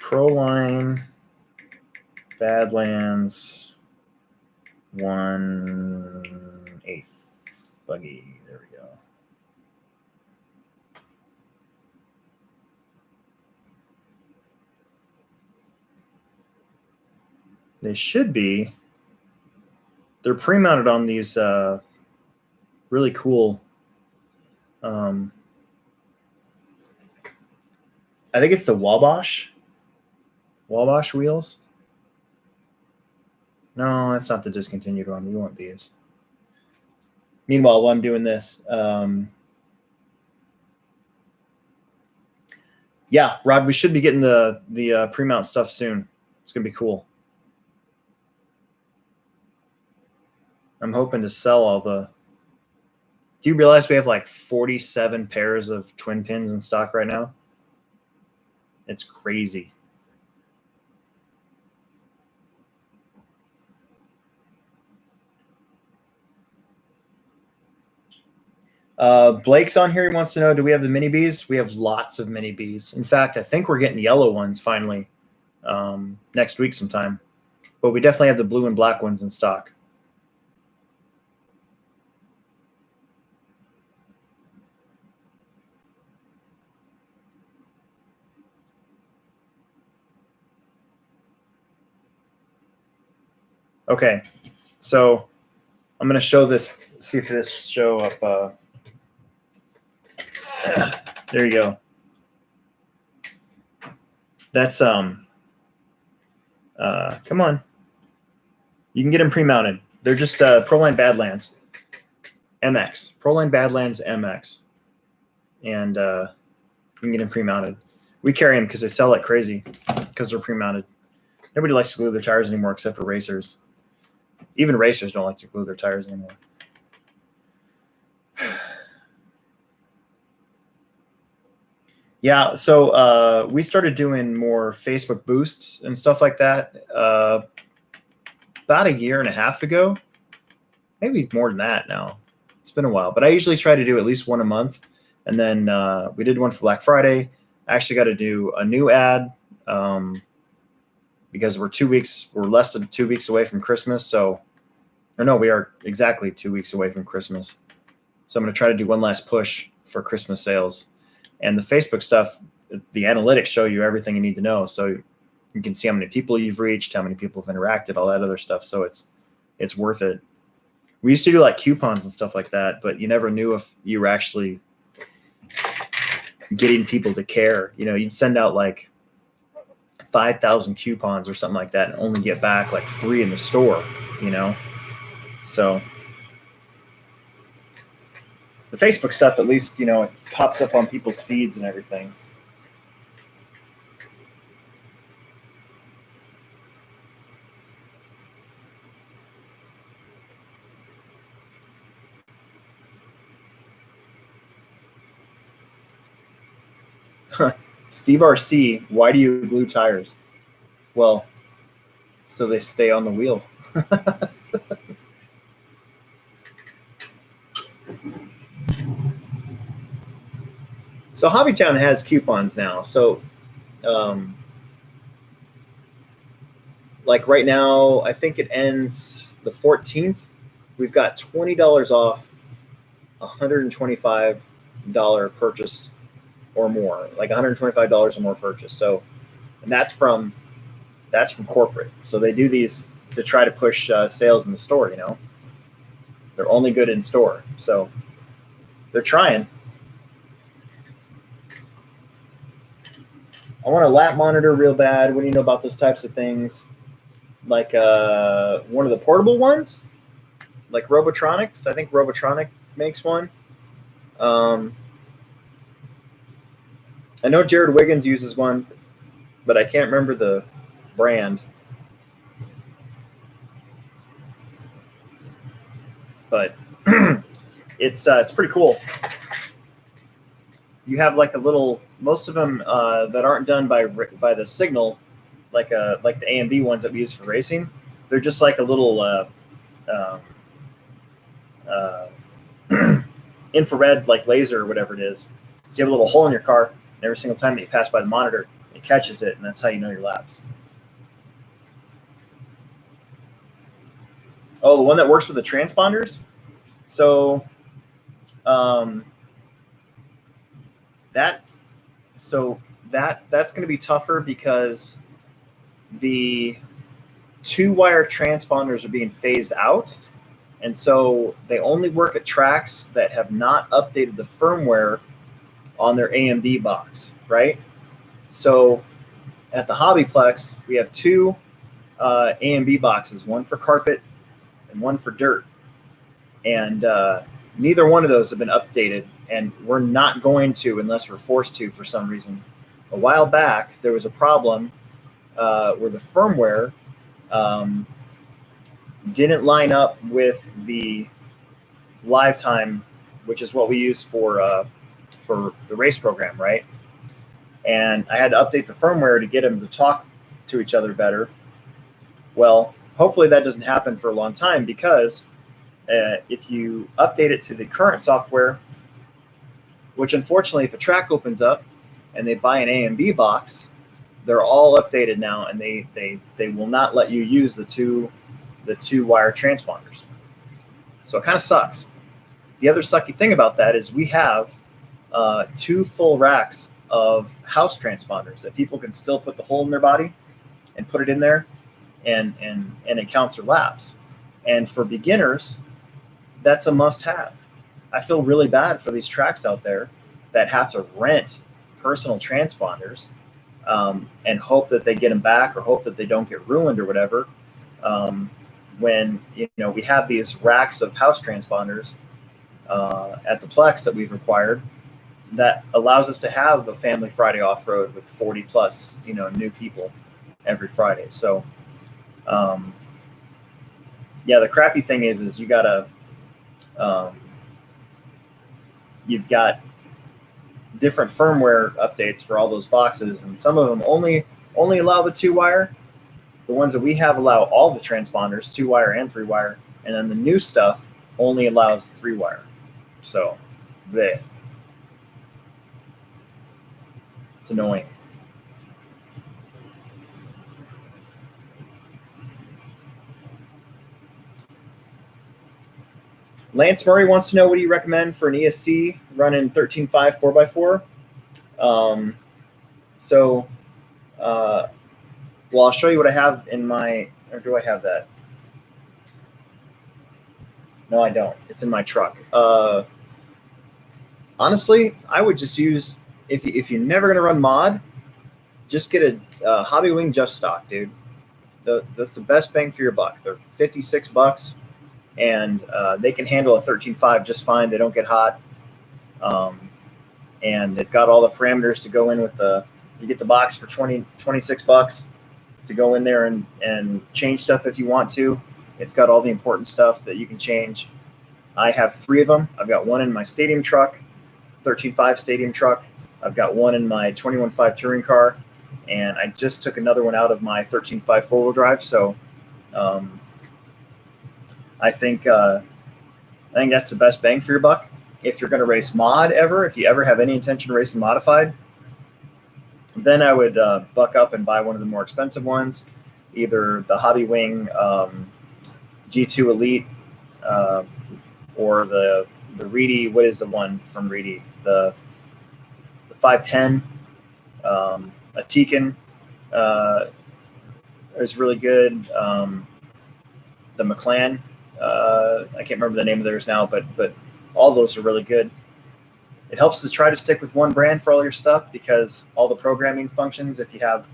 Proline Badlands 1/8 buggy. There we go. They should be. They're pre-mounted on these really cool. I think it's the Wabash wheels. No, that's not the discontinued one. We want these. Meanwhile, while I'm doing this, yeah, Rod, we should be getting the pre-mount stuff soon. It's gonna be cool. I'm hoping to sell all the. Do you realize we have like 47 pairs of twin pins in stock right now? It's crazy. Blake's on here. He wants to know, do we have the mini bees? We have lots of mini bees. In fact, I think we're getting yellow ones finally next week sometime. But we definitely have the blue and black ones in stock. Okay, so I'm going to show this, see if this show up. There you go. That's, come on. You can get them pre-mounted. They're just Proline Badlands MX. Proline Badlands MX. And you can get them pre-mounted. We carry them because they sell like crazy because they're pre-mounted. Nobody likes to glue their tires anymore except for racers. Even racers don't like to glue their tires anymore. Yeah, so we started doing more Facebook boosts and stuff like that about a year and a half ago. Maybe more than that now. It's been a while. But I usually try to do at least one a month. And then we did one for Black Friday. I actually got to do a new ad because we're less than 2 weeks away from Christmas. So, or no, we are exactly 2 weeks away from Christmas. So I'm going to try to do one last push for Christmas sales. And the Facebook stuff, the analytics show you everything you need to know. So you can see how many people you've reached, how many people have interacted, all that other stuff. So it's worth it. We used to do like coupons and stuff like that, but you never knew if you were actually getting people to care. You know, you'd send out like 5,000 coupons or something like that and only get back like 3 in the store, you know? So the Facebook stuff, at least, you know, it pops up on people's feeds and everything. Steve RC, why do you glue tires? Well, so they stay on the wheel. So Hobbytown has coupons now. So like right now, I think it ends the 14th. We've got $20 off $125 purchase or more, like $125 or more purchase. So, and that's from corporate. So they do these to try to push sales in the store. You know, they're only good in store. So they're trying. I want a lap monitor real bad. What do you know about those types of things? Like one of the portable ones, like Robotronics. I think Robotronic makes one. I know Jared Wiggins uses one, but I can't remember the brand. But it's pretty cool. You have like a little, most of them that aren't done by the signal, like the A and B ones that we use for racing. They're just like a little infrared like laser or whatever it is. So you have a little hole in your car, and every single time that you pass by the monitor, it catches it, and that's how you know your laps. Oh, the one that works with the transponders? So that's going to be tougher because the 2-wire transponders are being phased out, and so they only work at tracks that have not updated the firmware on their AMB box, right? So at the HobbyPlex, we have 2 AMB boxes, one for carpet and one for dirt, and neither one of those have been updated, and we're not going to unless we're forced to for some reason. A while back, there was a problem where the firmware didn't line up with the live time, which is what we use for the race program, right? And I had to update the firmware to get them to talk to each other better. Well, hopefully that doesn't happen for a long time, because if you update it to the current software, which unfortunately, if a track opens up and they buy an A and B box, they're all updated now, and they will not let you use the two wire transponders. So it kind of sucks. The other sucky thing about that is we have 2 full racks of house transponders that people can still put the hole in their body and put it in there. and it counts their laps. And for beginners, that's a must-have. I feel really bad for these tracks out there that have to rent personal transponders and hope that they get them back or hope that they don't get ruined or whatever. When we have these racks of house transponders at the Plex that we've acquired that allows us to have a family Friday off-road with 40 plus new people every Friday. So the crappy thing is you gotta you've got different firmware updates for all those boxes, and some of them only allow the 2-wire. The ones that we have allow all the transponders, 2-wire and 3-wire, and then the new stuff only allows 3-wire. So, it's annoying. Lance Murray wants to know, what do you recommend for an ESC running 13.5 4x4? Well, I'll show you what I have in my, or do I have that? No, I don't. It's in my truck. Honestly, I would just use, if you're never going to run mod, just get a Hobby Wing Just Stock, dude. That's the best bang for your buck. They're $56, and they can handle a 13.5 just fine. They don't get hot. And they've got all the parameters to go in with you get the box for $26 to go in there and change stuff if you want to. It's got all the important stuff that you can change. I have 3 of them. I've got one in my stadium truck, 13.5 stadium truck. I've got one in my 21.5 touring car, and I just took another one out of my 13.5 four-wheel drive. So I think that's the best bang for your buck. If you're going to race mod ever, if you ever have any intention of racing modified, then I would buck up and buy one of the more expensive ones, either the Hobby Wing G2 Elite or the Reedy. What is the one from Reedy? The 510. A Tekin is really good. The McLaren. I can't remember the name of theirs now, but all those are really good. It helps to try to stick with one brand for all your stuff, because all the programming functions, if you have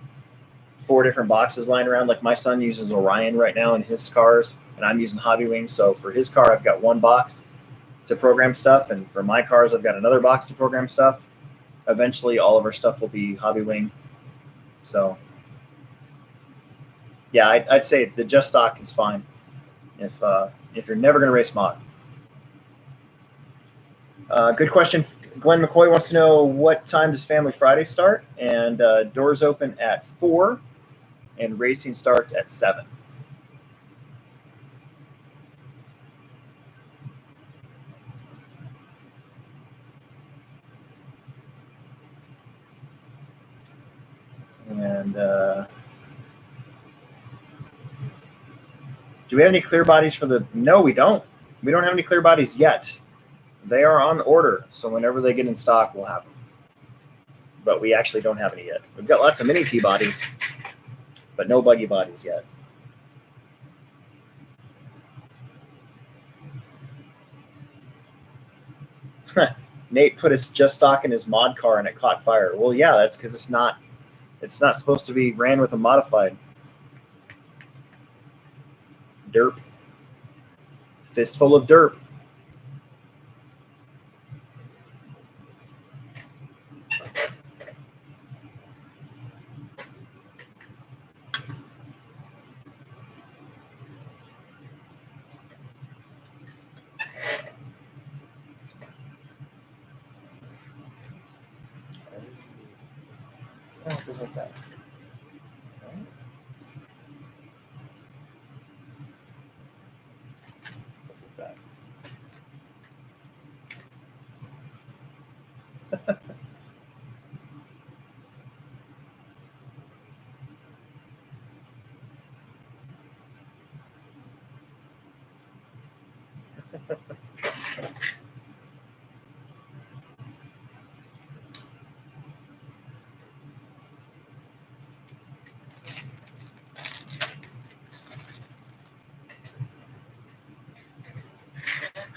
4 different boxes lying around, like my son uses Orion right now in his cars, and I'm using Hobby Wing. So for his car, I've got one box to program stuff, and for my cars, I've got another box to program stuff. Eventually, all of our stuff will be Hobby Wing. So yeah, I'd say the Just Stock is fine if you're never going to race mod. Good question. Glenn McCoy wants to know, what time does Family Friday start? And doors open at 4, and racing starts at 7. And do we have any clear bodies for the? No, we don't. We don't have any clear bodies yet. They are on order, so whenever they get in stock, we'll have them. But we actually don't have any yet. We've got lots of mini T bodies, but no buggy bodies yet. Nate put his Just Stock in his mod car and it caught fire. Well, yeah, that's because it's not supposed to be ran with a modified. Derp. Fistful of derp. Oh, it goes like that. Right. Goes like that.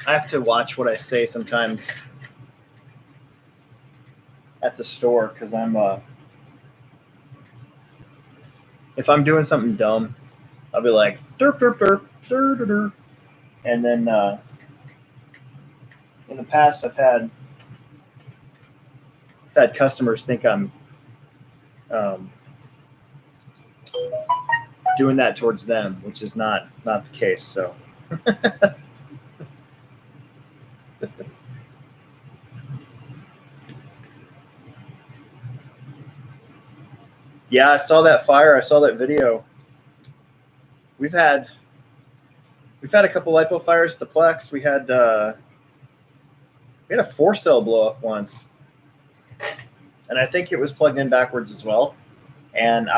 I have to watch what I say sometimes at the store because if I'm doing something dumb, I'll be like derp derp derp derp derp, derp. And then in the past I've had customers think I'm doing that towards them, which is not the case. So. Yeah, I saw that fire. I saw that video. We've had a couple Lipo fires at the Plex. We had a 4-cell blow up once, and I think it was plugged in backwards as well. And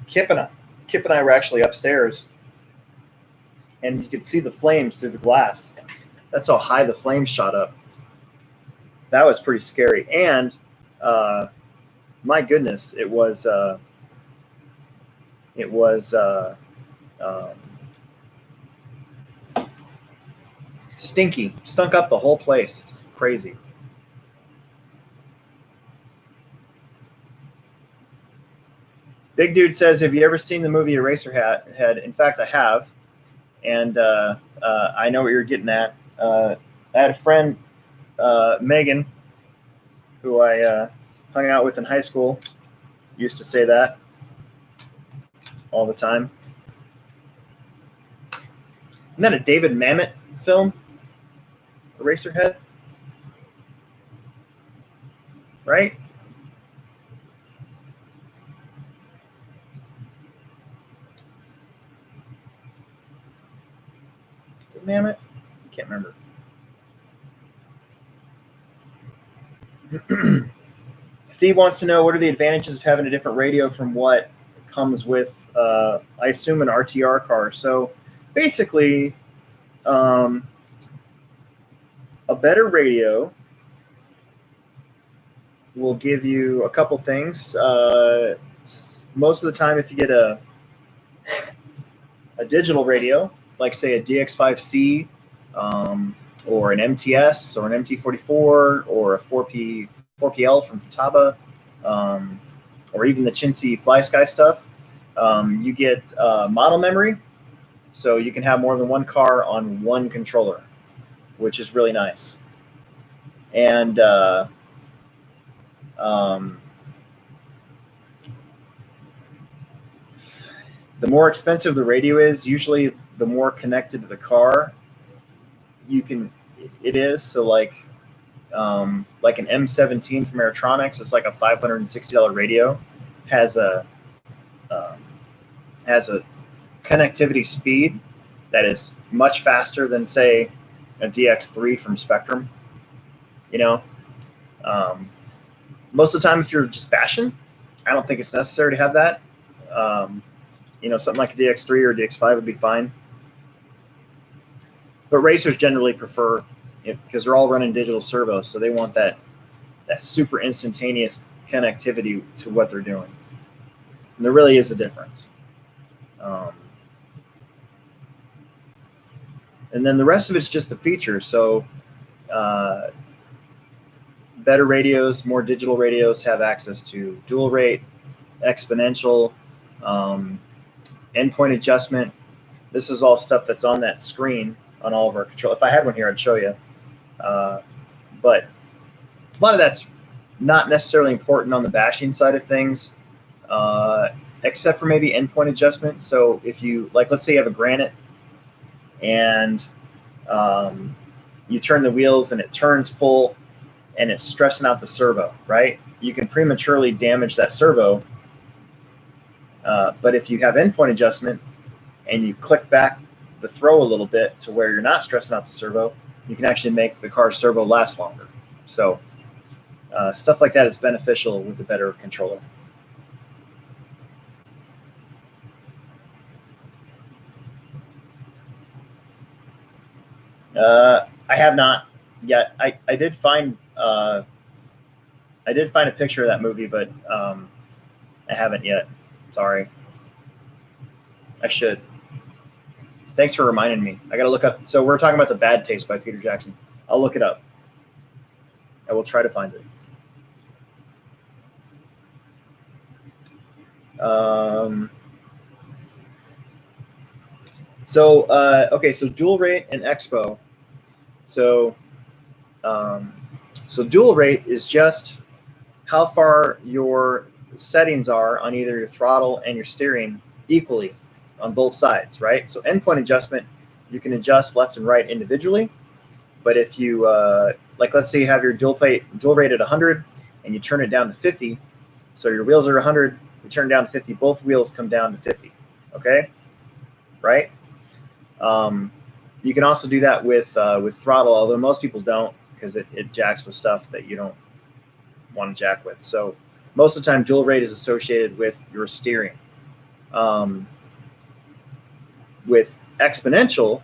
Kip and I were actually upstairs, and you could see the flames through the glass. That's how high the flames shot up. That was pretty scary. And my goodness, it was stinky. Stunk up the whole place. It's crazy. Big Dude says, have you ever seen the movie Eraserhead? In fact, I have. And I know what you're getting at. I had a friend, Megan, who I hung out with in high school, used to say that all the time. Isn't that a David Mamet film? Eraserhead? Right? Is it Mamet? I can't remember. Steve wants to know, what are the advantages of having a different radio from what comes with, I assume, an RTR car? So basically, a better radio will give you a couple things. Most of the time, if you get a digital radio, like say a DX5C, or an MTS or an MT44 or a 4PL from Futaba, or even the Chintzy Fly Sky stuff, you get model memory, so you can have more than one car on one controller, which is really nice. And the more expensive the radio is, usually the more connected to the car it is. So like an M17 from Aerotronics, it's like a $560 radio, has a connectivity speed that is much faster than, say, a DX3 from Spectrum. Most of the time, if you're just bashing, I don't think it's necessary to have that. Something like a DX3 or a DX5 would be fine. But racers generally prefer it because they're all running digital servos, so they want that super instantaneous connectivity to what they're doing. And there really is a difference. And then the rest of it's just the features. So better radios, more digital radios have access to dual rate, exponential, endpoint adjustment. This is all stuff that's on that screen on all of our control. If I had one here, I'd show you. But a lot of that's not necessarily important on the bashing side of things, except for maybe endpoint adjustment. So if you, like, let's say you have a Granite and you turn the wheels and it turns full and it's stressing out the servo, right? You can prematurely damage that servo. But if you have endpoint adjustment and you click back the throw a little bit to where you're not stressing out the servo, you can actually make the car's servo last longer. So stuff like that is beneficial with a better controller. I have not yet. I did find a picture of that movie, but I haven't yet. Sorry. I should. Thanks for reminding me. I got to look up. So we're talking about The Bad Taste by Peter Jackson. I'll look it up. I will try to find it. Okay, so dual rate and Expo. So dual rate is just how far your settings are on either your throttle and your steering equally on both sides, right? So endpoint adjustment, you can adjust left and right individually. But if you, like, let's say you have your dual rate at 100 and you turn it down to 50, so your wheels are 100, you turn down to 50, both wheels come down to 50, okay? Right? You can also do that with throttle, although most people don't, because it jacks with stuff that you don't want to jack with. So most of the time, dual rate is associated with your steering. With exponential,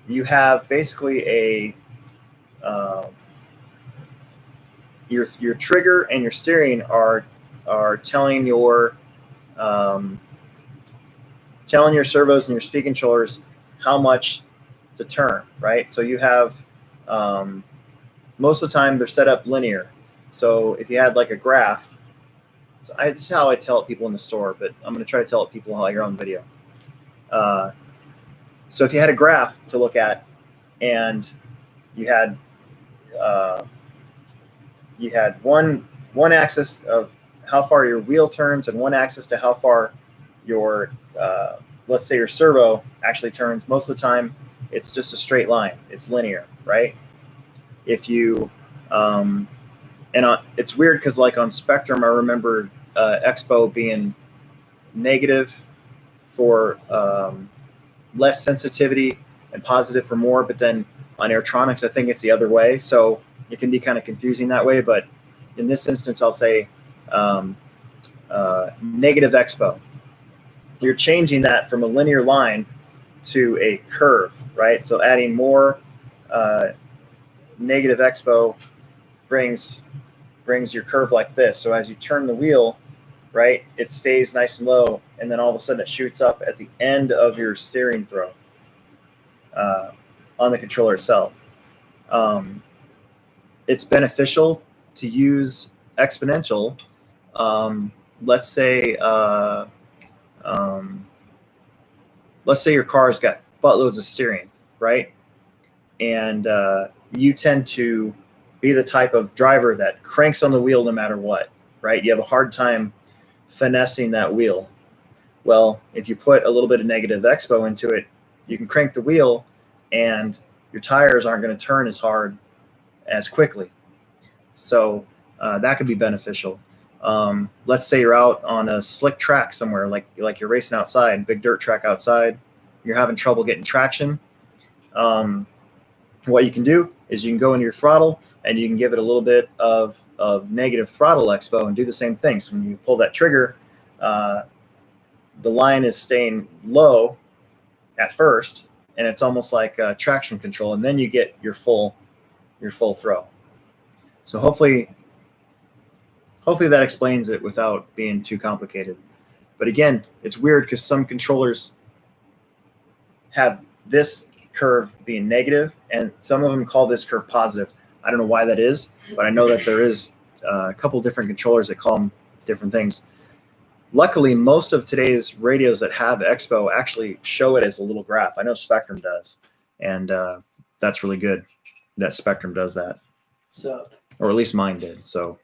you have basically a your trigger and your steering are telling your servos and your speed controllers how much to turn, right? So you have most of the time they're set up linear. So if you had like a graph, it's how I tell it people in the store, but I'm going to try to tell it people while you're on video. So if you had a graph to look at, and you had one axis of how far your wheel turns and one axis to how far your let's say your servo actually turns. Most of the time, it's just a straight line. It's linear, right? If you it's weird because like on Spectrum, I remember Expo being negative for less sensitivity and positive for more, but then on Airtronics, I think it's the other way. So it can be kind of confusing that way. But in this instance, I'll say negative Expo. You're changing that from a linear line to a curve, right? So adding more negative Expo brings your curve like this. So as you turn the wheel, right, it stays nice and low, and then all of a sudden it shoots up at the end of your steering throw on the controller itself. It's beneficial to use exponential. Let's say your car's got buttloads of steering, right? And you tend to be the type of driver that cranks on the wheel no matter what, right? You have a hard time finessing that wheel. Well, if you put a little bit of negative Expo into it, you can crank the wheel and your tires aren't going to turn as hard as quickly. So that could be beneficial. Let's say you're out on a slick track somewhere, like you're racing outside, big dirt track outside, you're having trouble getting traction. What you can do is you can go into your throttle and you can give it a little bit of negative throttle Expo and do the same thing. So when you pull that trigger, the line is staying low at first, and it's almost like traction control, and then you get your full throw. So hopefully that explains it without being too complicated. But again, it's weird because some controllers have this curve being negative, and some of them call this curve positive. I don't know why that is, but I know that there is a couple different controllers that call them different things. Luckily, most of today's radios that have Expo actually show it as a little graph. I know Spectrum does, and that's really good that Spectrum does that. So, or at least mine did. So,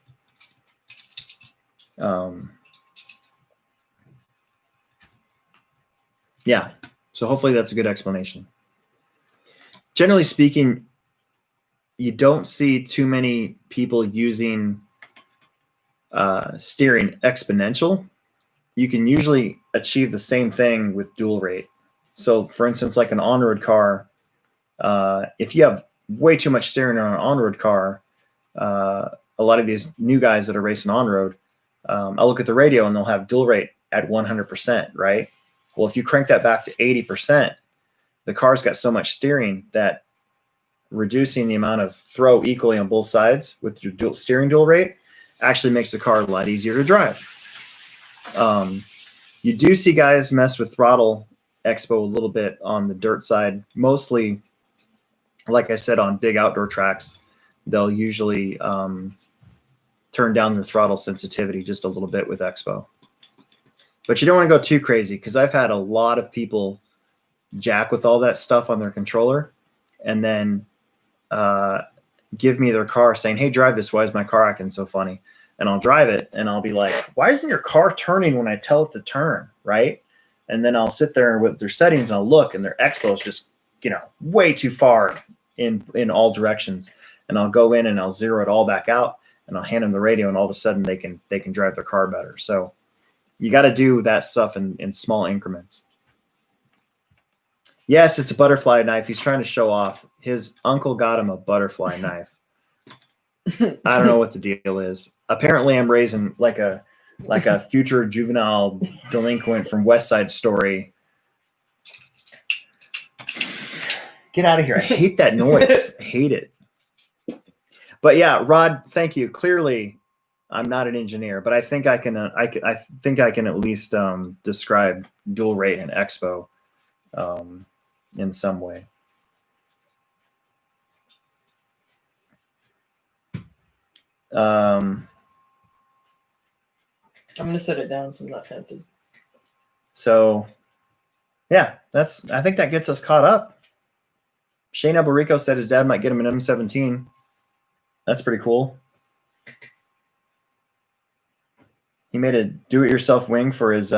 yeah. So hopefully that's a good explanation. Generally speaking, you don't see too many people using steering exponential. You can usually achieve the same thing with dual rate. So for instance, like an on-road car, if you have way too much steering on an on-road car, a lot of these new guys that are racing on-road, I'll look at the radio and they'll have dual rate at 100%, right? Well, if you crank that back to 80%, the car's got so much steering that reducing the amount of throw equally on both sides with your dual rate actually makes the car a lot easier to drive. You do see guys mess with throttle Expo a little bit on the dirt side. Mostly, like I said, on big outdoor tracks, they'll usually turn down the throttle sensitivity just a little bit with Expo. But you don't want to go too crazy, because I've had a lot of people jack with all that stuff on their controller and then give me their car saying, hey, drive this. Why is my car acting so funny? And I'll drive it and I'll be like, why isn't your car turning when I tell it to turn? Right. And then I'll sit there with their settings and I'll look, and their Expo is just, way too far in all directions. And I'll go in and I'll zero it all back out, and I'll hand them the radio, and all of a sudden they can drive their car better. So you got to do that stuff in small increments. Yes, it's a butterfly knife. He's trying to show off. His uncle got him a butterfly knife. I don't know what the deal is. Apparently, I'm raising like a future juvenile delinquent from West Side Story. Get out of here. I hate that noise. I hate it. But yeah, Rod, thank you. Clearly, I'm not an engineer, but I think I can at least describe dual rate and Expo in some way. I'm gonna set it down so I'm not tempted. So yeah, I think that gets us caught up. Shane Albarico said his dad might get him an M17. That's pretty cool. He made a do-it-yourself wing for his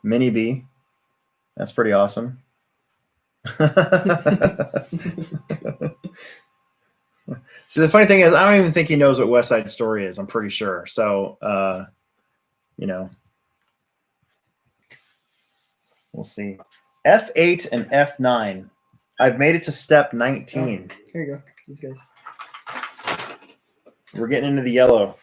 Mini B. That's pretty awesome. So the funny thing is, I don't even think he knows what West Side Story is. I'm pretty sure. So, we'll see. F8 and F9. I've made it to step 19. Oh, here you go. These guys. We're getting into the yellow.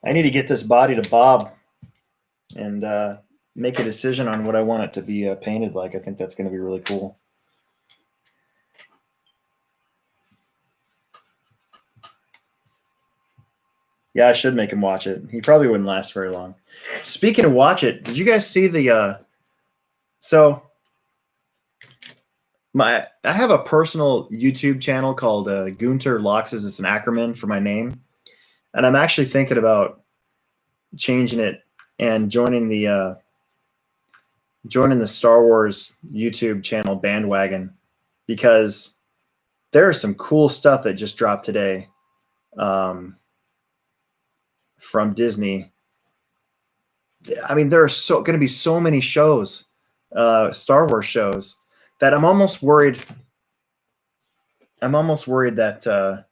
I need to get this body to Bob and make a decision on what I want it to be painted like. I think that's going to be really cool. Yeah, I should make him watch it. He probably wouldn't last very long. Speaking of watch it, did you guys see the I have a personal YouTube channel called Gunter Loxes. It's an acronym for my name. And I'm actually thinking about changing it and joining the Star Wars YouTube channel bandwagon, because there is some cool stuff that just dropped today from Disney. I mean, there are going to be so many shows, Star Wars shows, that I'm almost worried. That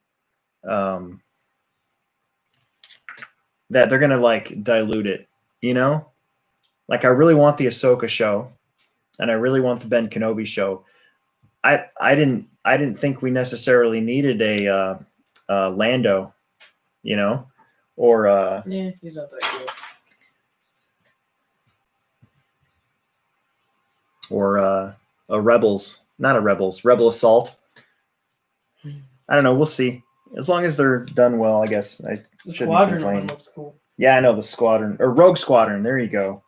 that they're gonna like dilute it, Like I really want the Ahsoka show, and I really want the Ben Kenobi show. I didn't think we necessarily needed a Lando, or yeah, he's not that cool. Or a Rebels, not a Rebels, Rebel Assault. I don't know. We'll see. As long as they're done well, I guess I The shouldn't Squadron complain. one looks cool. Yeah, I know, the Squadron or Rogue Squadron. There you go.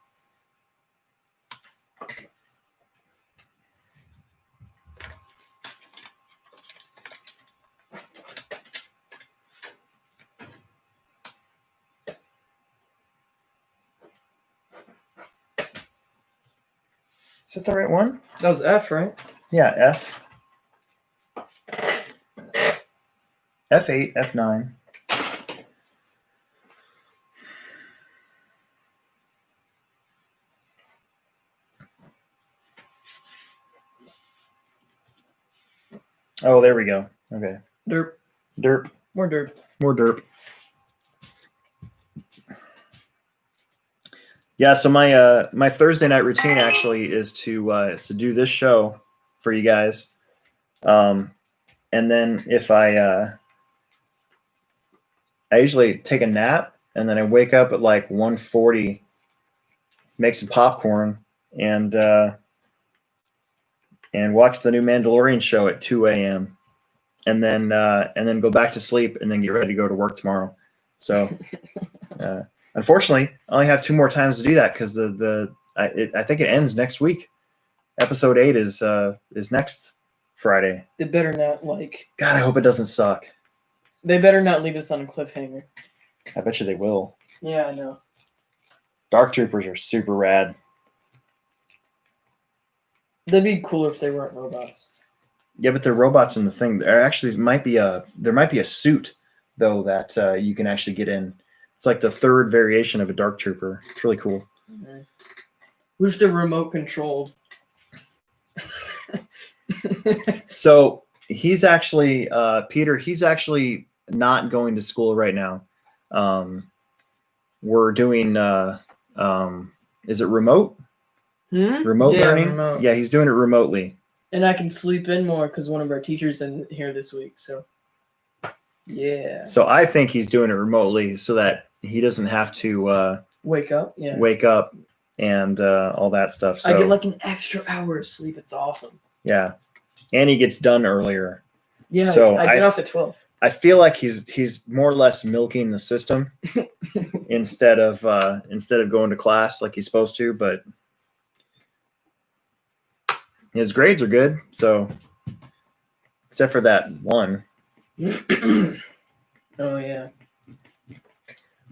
Is that the right one? That was F, right? Yeah, F. F8, F9. Oh, there we go. Okay. Derp. Derp. More derp. More derp. Yeah, so my Thursday night routine actually is to do this show for you guys, and then if I usually take a nap, and then I wake up at like 1:40, make some popcorn, and watch the new Mandalorian show at 2 a.m. and then go back to sleep, and then get ready to go to work tomorrow. So, unfortunately, I only have 2 more times to do that because I think it ends next week. Episode 8 is next Friday. They better not like. God, I hope it doesn't suck. They better not leave us on a cliffhanger. I bet you they will. Yeah, I know. Dark Troopers are super rad. That'd be cooler if they weren't robots. Yeah, but they're robots in the thing. There might be a suit though that you can actually get in. It's like the 3rd variation of a Dark Trooper. It's really cool. Mm-hmm. What if they're remote controlled? So he's actually Peter. He's actually not going to school right now. We're doing. Is it remote? Remote learning? Remote. Yeah, he's doing it remotely. And I can sleep in more because one of our teachers isn't here this week. So, yeah. So I think he's doing it remotely so that he doesn't have to wake up. Yeah. Wake up and all that stuff. So I get like an extra hour of sleep. It's awesome. Yeah, and he gets done earlier. Yeah. So I get off at 12. I feel like he's more or less milking the system instead of going to class like he's supposed to, but his grades are good, so except for that one. Oh yeah.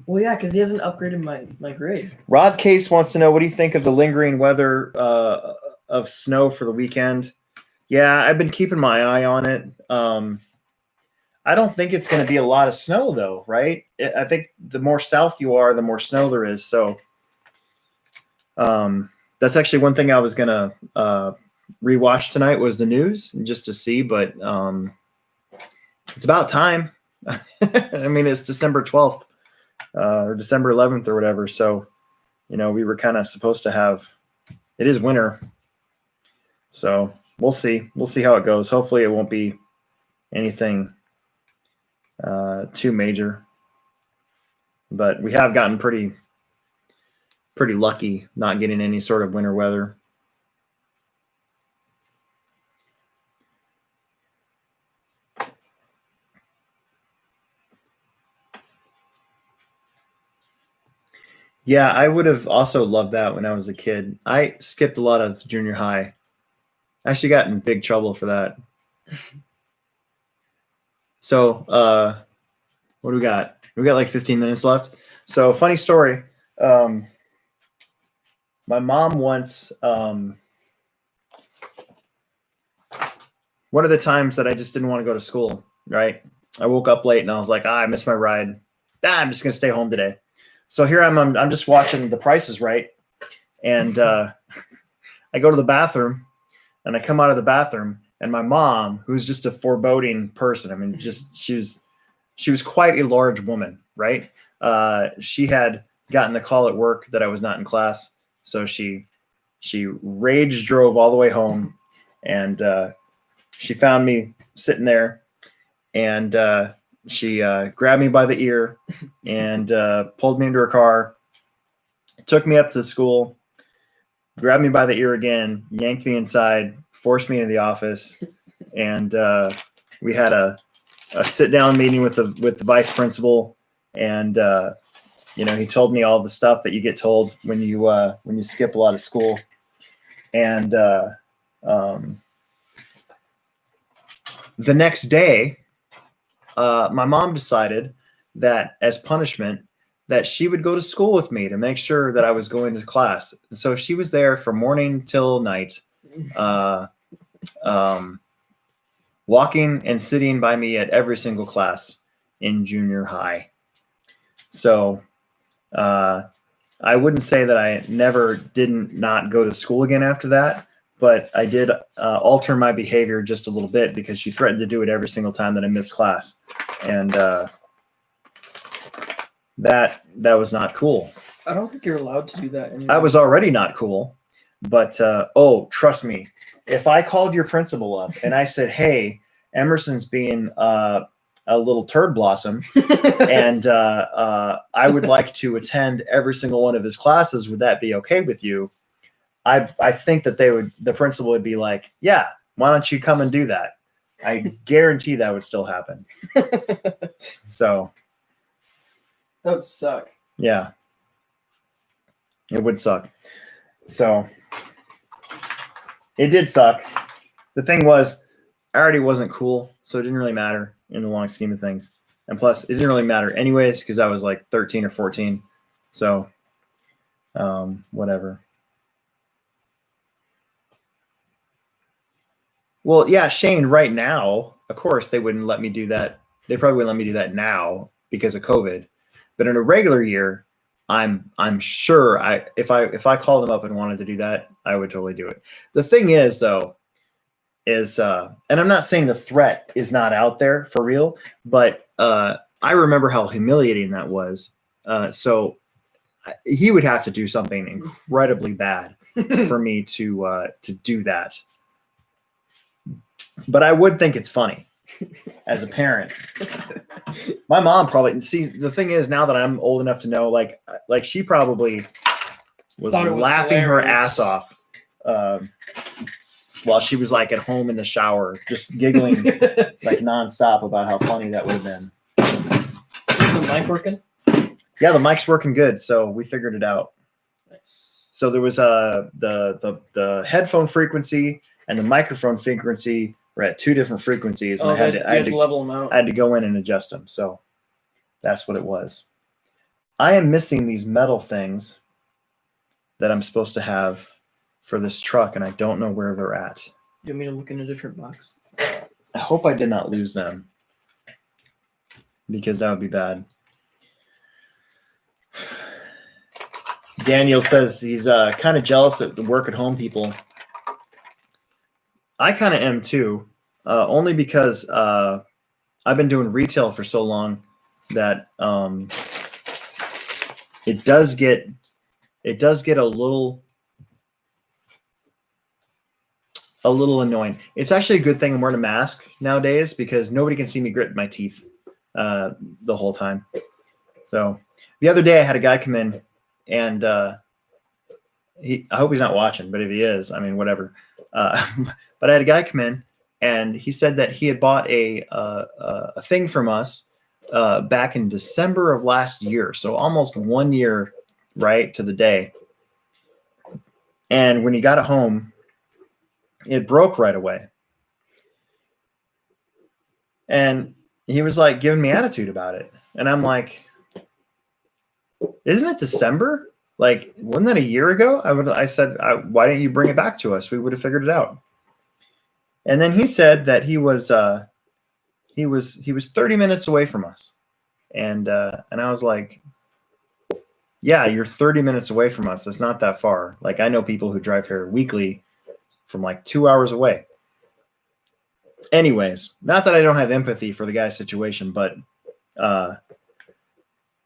Well, yeah, because he hasn't upgraded my grade. Rod Case wants to know, what do you think of the lingering weather of snow for the weekend? Yeah, I've been keeping my eye on it. I don't think it's going to be a lot of snow, though, right? I think the more south you are, the more snow there is. So that's actually one thing I was going to rewatch tonight was the news just to see, but it's about time. I mean, it's December 12th or December 11th or whatever. So, we were kind of supposed to have, it is winter. So we'll see. We'll see how it goes. Hopefully it won't be anything too major, but we have gotten pretty lucky not getting any sort of winter weather. Yeah, I would have also loved that when I was a kid. I skipped a lot of junior high. I actually got in big trouble for that. So, what do we got? We got like 15 minutes left. So, funny story. My mom once, one of the times that I just didn't want to go to school, right? I woke up late and I was like, I missed my ride. I'm just going to stay home today. So here I'm just watching The Price is Right. And I go to the bathroom and I come out of the bathroom, and my mom, who's just a foreboding person, I mean, just she was quite a large woman, right? She had gotten the call at work that I was not in class. So she rage drove all the way home, and she found me sitting there, and she grabbed me by the ear and pulled me into her car, took me up to the school, grabbed me by the ear again, yanked me inside, forced me into the office, and we had a sit-down meeting with the vice principal, and he told me all the stuff that you get told when you skip a lot of school, and the next day, my mom decided that as punishment that she would go to school with me to make sure that I was going to class. So she was there from morning till night, walking and sitting by me at every single class in junior high. So I wouldn't say that I didn't not go to school again after that, but I did alter my behavior just a little bit because she threatened to do it every single time that I missed class. And that was not cool. I don't think you're allowed to do that anymore. I was already not cool, but trust me, if I called your principal up and I said, hey, Emerson's being a little turd blossom and I would like to attend every single one of his classes, would that be okay with you? I think that the principal would be like, yeah, why don't you come and do that? I guarantee that would still happen. So That would suck. yeah, it would suck. So it did suck. The thing was, I already wasn't cool, so it didn't really matter in the long scheme of things. And plus, it didn't really matter anyways because I was like 13 or 14. So whatever. Well, yeah, Shane, right now, of course, they wouldn't let me do that. They probably wouldn't let me do that now because of COVID. But in a regular year, I'm sure if I called them up and wanted to do that, I would totally do it. The thing is, though, is and I'm not saying the threat is not out there for real, but I remember how humiliating that was. So he would have to do something incredibly bad for me to do that. But I would think it's funny as a parent. My mom probably, see, the thing is, now that I'm old enough to know, like she probably was laughing her ass off while she was like at home in the shower, just giggling like nonstop about how funny that would have been. Is the mic working? Yeah, the mic's working good, so we figured it out. Nice. So there was the headphone frequency and the microphone frequency were at two different frequencies, and I had to level them out. I had to go in and adjust them. So that's what it was. I am missing these metal things that I'm supposed to have for this truck, and I don't know where they're at. You want me to look in a different box? I hope I did not lose them, because that would be bad. Daniel says he's kind of jealous at the work at home people. I kind of am too, only because I've been doing retail for so long that it does get a little annoying. It's actually a good thing I'm wearing a mask nowadays because nobody can see me grit my teeth the whole time. So the other day I had a guy come in, and I hope he's not watching, but if he is, I mean, whatever. But I had a guy come in, and he said that he had bought a thing from us back in December of last year, so almost 1 year, right to the day. And when he got it home, it broke right away. And he was like giving me attitude about it, and I'm like, isn't it December? Like, wasn't that a year ago? I said, why didn't you bring it back to us? We would have figured it out. And then he said that he was 30 minutes away from us. And I was like, yeah, you're 30 minutes away from us. It's not that far. Like, I know people who drive here weekly from like 2 hours away. Anyways, not that I don't have empathy for the guy's situation, but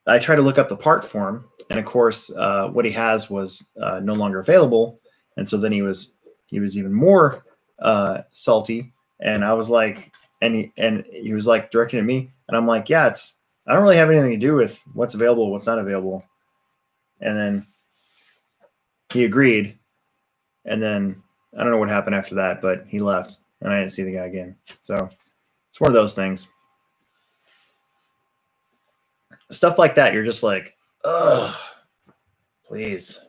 I tried to look up the part for him, and of course, what he has was no longer available, and so then he was even more salty. And I was like, and he was like directing at me, and I'm like, yeah, I don't really have anything to do with what's available, what's not available. And then he agreed, and then I don't know what happened after that, but he left, and I didn't see the guy again. So it's one of those things. Stuff like that, you're just like, ugh, please.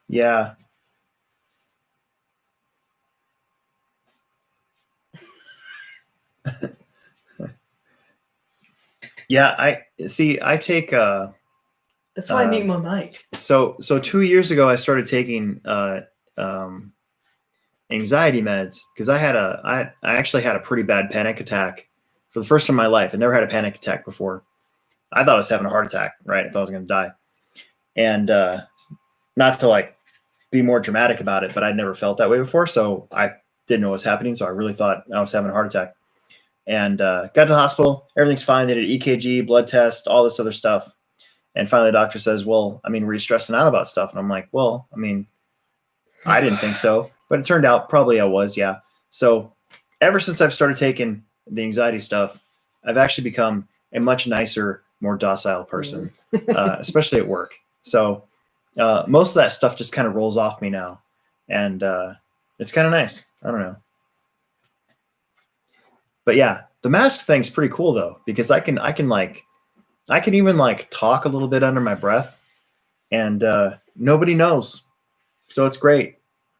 Yeah. Yeah, I take That's why I need my mic. So 2 years ago I started taking anxiety meds because I actually had a pretty bad panic attack for the first time in my life. I never had a panic attack before. I thought I was having a heart attack, right? I thought I was going to die. And not to like be more dramatic about it, but I'd never felt that way before, so I didn't know what was happening. So I really thought I was having a heart attack. And got to the hospital. Everything's fine. They did EKG, blood test, all this other stuff. And finally, the doctor says, well, I mean, were you stressing out about stuff? And I'm like, well, I mean, I didn't think so. But it turned out probably I was, yeah. So ever since I've started taking the anxiety stuff, I've actually become a much nicer, more docile person, especially at work. So most of that stuff just kind of rolls off me now, and it's kind of nice. I don't know. But yeah, the mask thing's pretty cool though, because I can even like talk a little bit under my breath, and nobody knows. So it's great.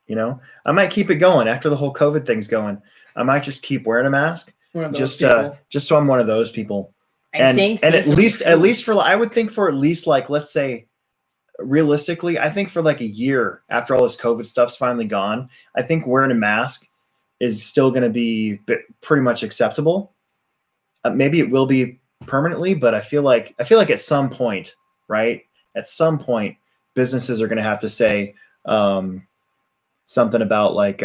You know, I might keep it going after the whole COVID thing's going. I might just keep wearing a mask, just so I'm one of those people. And at least for, I would think for at least like, let's say, realistically, I think for like a year after all this COVID stuff's finally gone, I think wearing a mask is still going to be pretty much acceptable. Maybe it will be permanently, but I feel like at some point, right? At some point, businesses are going to have to say something about like,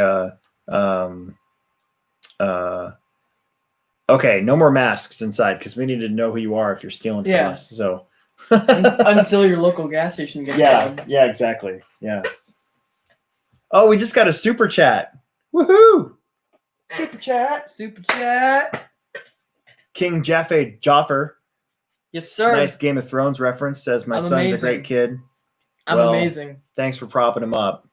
okay, no more masks inside because we need to know who you are if you're stealing from us. So until your local gas station gets yeah, exactly. Yeah. Oh, we just got a super chat. Woohoo! Super chat. King Jaffe Joffer. Yes, sir. Nice Game of Thrones reference. Says my son's a great kid. I'm amazing. Thanks for propping him up.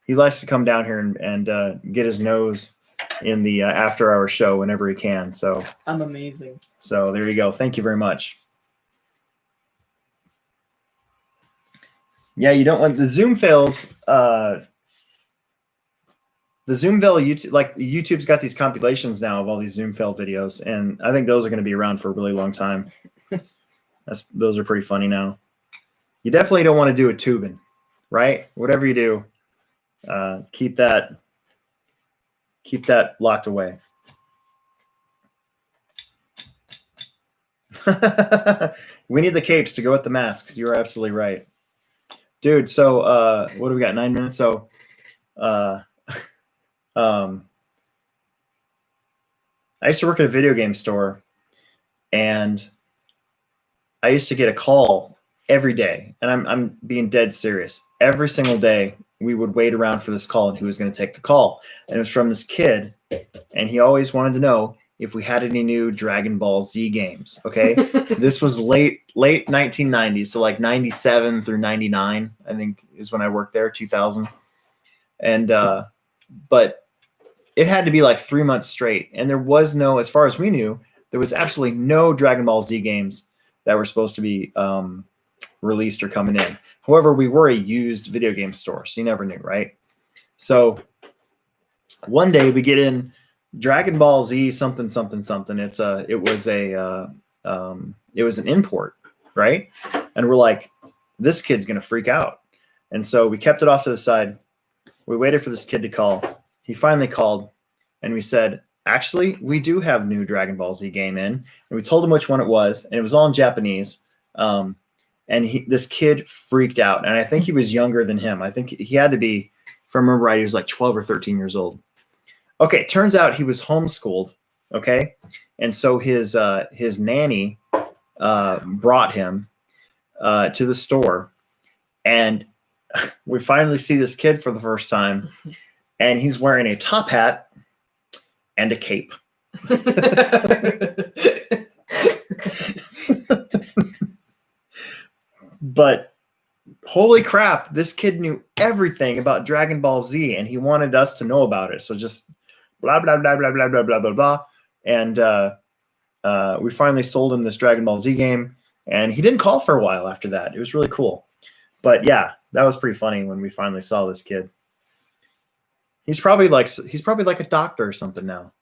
He likes to come down here and get his nose in the after hour show whenever he can. So I'm amazing. So there you go. Thank you very much. Yeah, you don't want the Zoom fails. The Zoom fail YouTube, like YouTube's got these compilations now of all these Zoom fail videos, and I think those are going to be around for a really long time. Those are pretty funny now. You definitely don't want to do a tubing, right? Whatever you do, keep that locked away. We need the capes to go with the masks. You're absolutely right, dude. So what do we got? 9 minutes. So I used to work at a video game store, and I used to get a call every day, and I'm being dead serious. Every single day, we would wait around for this call and who was going to take the call. And it was from this kid, and he always wanted to know if we had any new Dragon Ball Z games. Okay, this was late 1990s, so like 97 through 99, I think is when I worked there, 2000. And but it had to be like 3 months straight, and there was no, as far as we knew, there was absolutely no Dragon Ball Z games that were supposed to be released or coming in. However, we were a used video game store, so you never knew, right? So one day we get in Dragon Ball Z something something something. It was an import, right? And we're like, this kid's gonna freak out. And so we kept it off to the side. We waited for this kid to call. He finally called, and we said, actually, we do have new Dragon Ball Z game in. And we told him which one it was, and it was all in Japanese. And this kid freaked out, and I think he was younger than him. I think he had to be, if I remember right, he was like 12 or 13 years old. Okay, turns out he was homeschooled, okay? And so his nanny brought him to the store, and we finally see this kid for the first time, and he's wearing a top hat and a cape. But holy crap, this kid knew everything about Dragon Ball Z, and he wanted us to know about it. So just blah, blah, blah, blah, blah, blah, blah, blah, blah. And we finally sold him this Dragon Ball Z game, and he didn't call for a while after that. It was really cool. But yeah, that was pretty funny when we finally saw this kid. He's probably like a doctor or something now.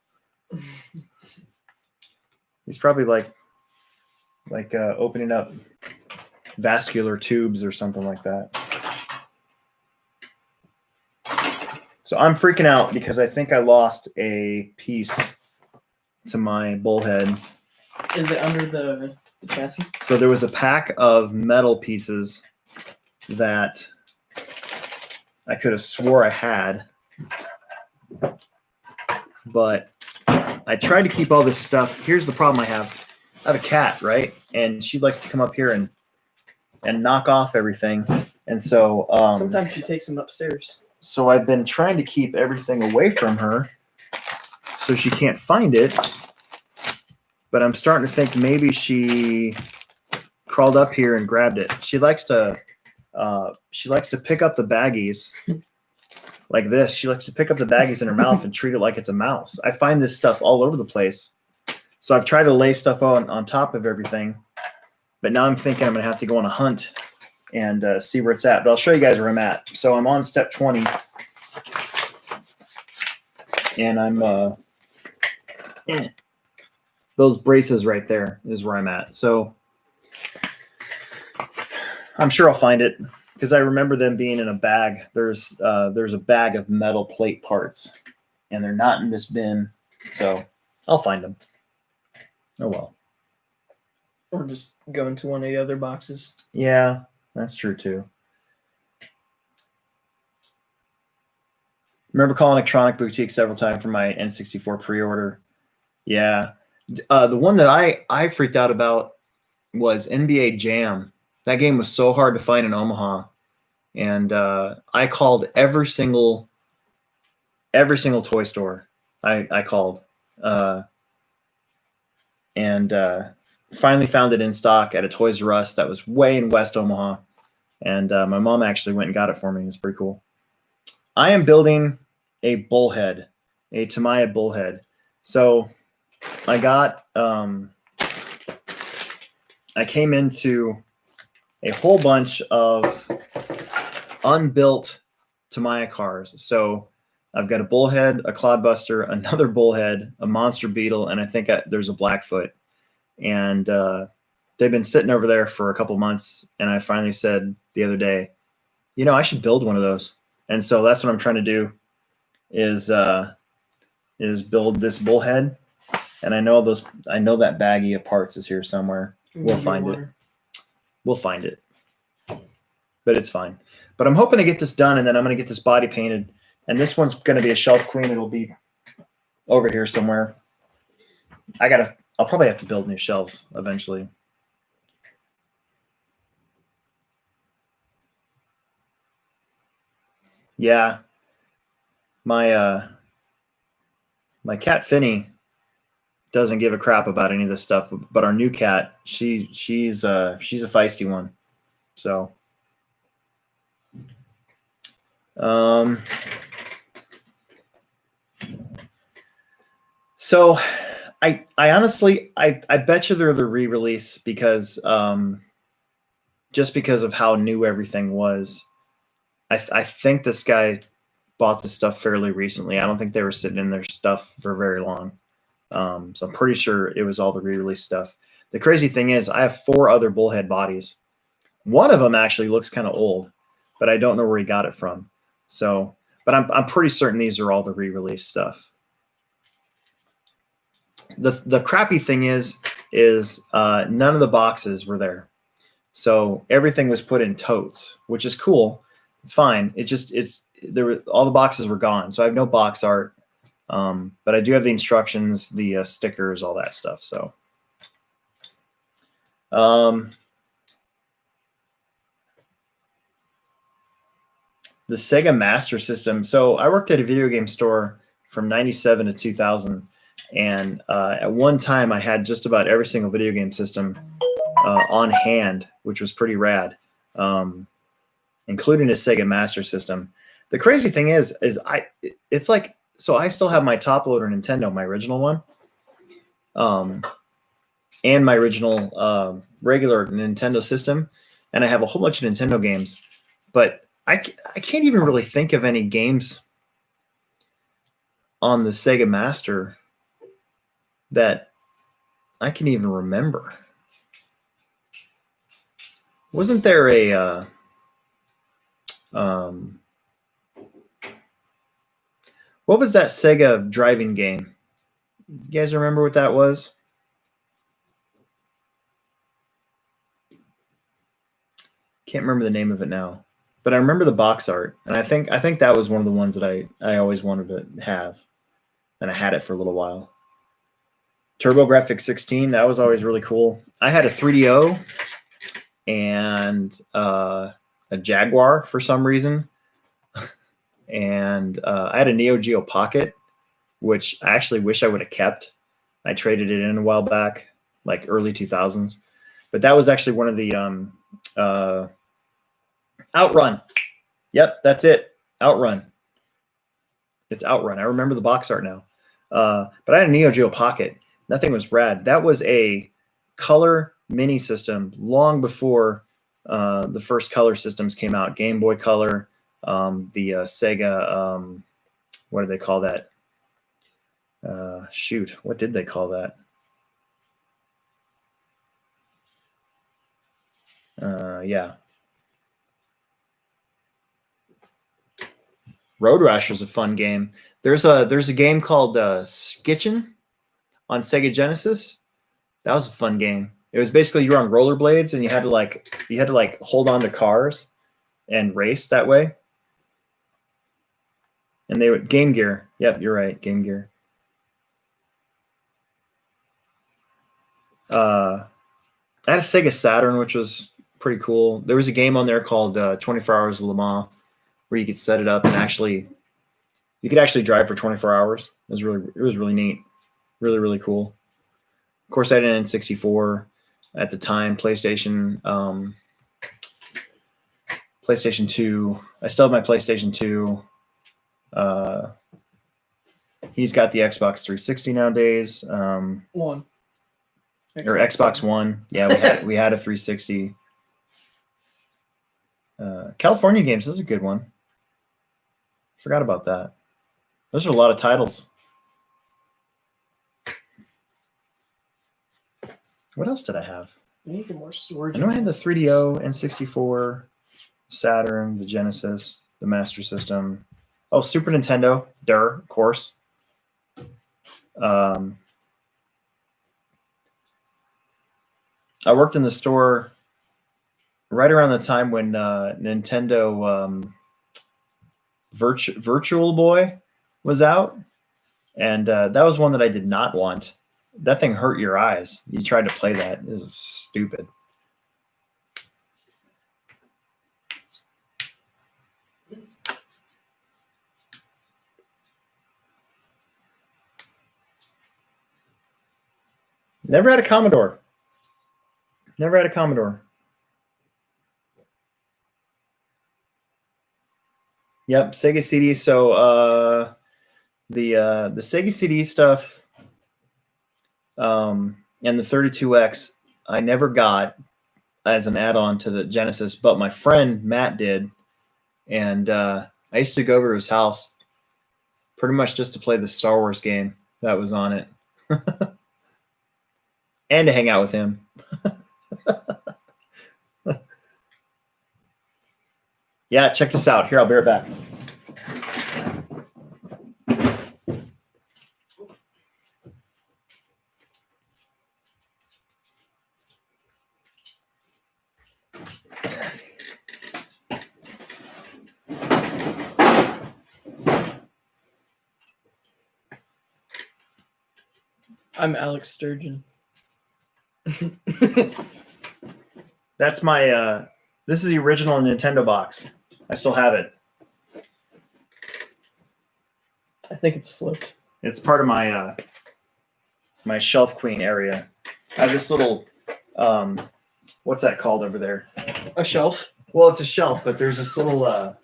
He's probably like opening up vascular tubes or something like that. So I'm freaking out because I think I lost a piece to my bullhead. Is it under the chassis? So there was a pack of metal pieces that I could have swore I had, but I tried to keep all this stuff. Here's the problem I have. I have a cat, right? And she likes to come up here and knock off everything. And so sometimes she takes them upstairs. So I've been trying to keep everything away from her so she can't find it. But I'm starting to think maybe she crawled up here and grabbed it. She likes to pick up the baggies like this. She likes to pick up the baggies in her mouth and treat it like it's a mouse. I find this stuff all over the place. So I've tried to lay stuff on top of everything. But now I'm thinking I'm going to have to go on a hunt and see where it's at. But I'll show you guys where I'm at. So I'm on step 20. And I'm those braces right there is where I'm at. So I'm sure I'll find it because I remember them being in a bag. There's a bag of metal plate parts, and they're not in this bin. So I'll find them. Oh well. Or just go into one of the other boxes. Yeah, that's true too. Remember calling Electronic Boutique several times for my N64 pre-order. Yeah. The one that I freaked out about was NBA Jam. That game was so hard to find in Omaha. And I called every single toy store. I called. And finally found it in stock at a Toys R Us that was way in West Omaha. And my mom actually went and got it for me. It was pretty cool. I am building a bullhead, a Tamiya bullhead. So I got, I came into a whole bunch of unbuilt Tamiya cars. So I've got a bullhead, a clodbuster, another bullhead, a monster beetle, and I think there's a Blackfoot. And they've been sitting over there for a couple months. And I finally said the other day, you know, I should build one of those. And so that's what I'm trying to do is build this bullhead. And I know that baggie of parts is here somewhere. We'll find it. We'll find it. But it's fine. But I'm hoping to get this done, and then I'm going to get this body painted. And this one's going to be a shelf queen. It'll be over here somewhere. I'll probably have to build new shelves eventually. Yeah. My cat Finny doesn't give a crap about any of this stuff, but our new cat, she's a feisty one. So so I honestly I bet you they're the re-release because just because of how new everything was. I think this guy bought this stuff fairly recently. I don't think they were sitting in their stuff for very long. So I'm pretty sure it was all the re-release stuff. The crazy thing is I have 4 other bullhead bodies. One of them actually looks kind of old, but I don't know where he got it from. So, but I'm pretty certain these are all the re-release stuff. The crappy thing is none of the boxes were there. So everything was put in totes, which is cool. It's fine. All the boxes were gone. So I have no box art. But I do have the instructions, the stickers, all that stuff. So, the Sega Master System. So I worked at a video game store from 97 to 2000. And at one time I had just about every single video game system on hand, which was pretty rad, including a Sega Master System. The crazy thing is it's like, so I still have my top loader Nintendo, my original one, and my original regular Nintendo system, and I have a whole bunch of Nintendo games, but I can't even really think of any games on the Sega Master that I can even remember. Wasn't there a what was that Sega driving game? You guys remember what that was? Can't remember the name of it now, but I remember the box art, and I think that was one of the ones that I always wanted to have, and I had it for a little while. TurboGrafx 16, that was always really cool. I had a 3DO and a Jaguar for some reason. And I had a Neo Geo Pocket, which I actually wish I would have kept. I traded it in a while back, like early 2000s. But that was actually one of the Outrun. Yep, that's it. Outrun. It's Outrun. I remember the box art now. But I had a Neo Geo Pocket. That thing was rad. That was a color mini system long before the first color systems came out. Game Boy Color, the Sega, what do they call that? Shoot, what did they call that? Yeah. Road Rash was a fun game. There's a game called Skitchin on Sega Genesis. That was a fun game. It was basically you were on rollerblades and you had to like hold on to cars and race that way. And they would Game Gear. Yep, you're right, Game Gear. I had a Sega Saturn, which was pretty cool. There was a game on there called 24 Hours of Le Mans, where you could set it up and you could actually drive for 24 hours. It was really neat, really cool. Of course, I had an N64 at the time. PlayStation 2. I still have my PlayStation 2. He's got the Xbox 360 nowadays. One. Or Xbox One. Yeah, we had a 360. California Games, that's a good one. Forgot about that. Those are a lot of titles. What else did I have? I need more storage. I know I had the 3DO, N64, Saturn, the Genesis, the Master System. Oh, Super Nintendo, of course. I worked in the store right around the time when Nintendo Virtual Boy was out, and that was one that I did not want. That thing hurt your eyes. You tried to play that. This is stupid. Never had a Commodore. Never had a Commodore. Yep, Sega CD. So the Sega CD stuff and the 32X I never got as an add-on to the Genesis, but my friend Matt did, and I used to go over to his house pretty much just to play the Star Wars game that was on it. And to hang out with him. Yeah, check this out. Here, I'll be right back. I'm Alex Sturgeon. That's my this is the original Nintendo box. I still have it. I think it's flipped. It's part of my my shelf queen area. I have this little what's that called over there? A shelf? Well, it's a shelf, but there's this little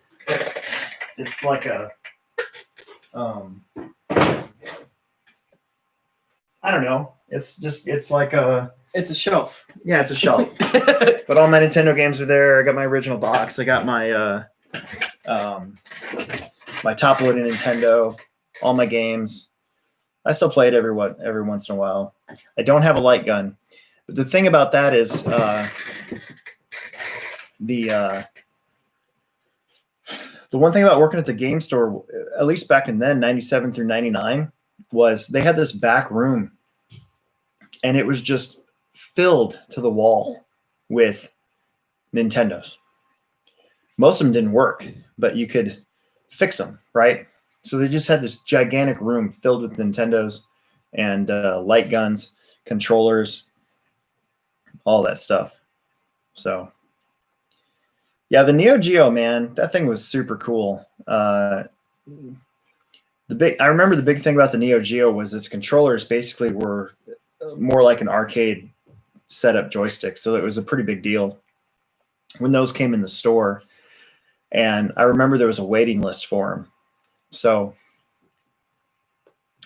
it's like a I don't know. It's like a It's a shelf. Yeah, it's a shelf. But all my Nintendo games are there. I got my original box. I got my my top-loaded Nintendo, all my games. I still play it every once in a while. I don't have a light gun. But the thing about that is the one thing about working at the game store, at least back in then, 97 through 99, was they had this back room, and it was just filled to the wall with Nintendos. Most of them didn't work, but you could fix them, right? So they just had this gigantic room filled with Nintendos and light guns, controllers, all that stuff. So, yeah, the Neo Geo, man, that thing was super cool. I remember the big thing about the Neo Geo was its controllers basically were more like an arcade setup joystick. So it was a pretty big deal when those came in the store. And I remember there was a waiting list for them. So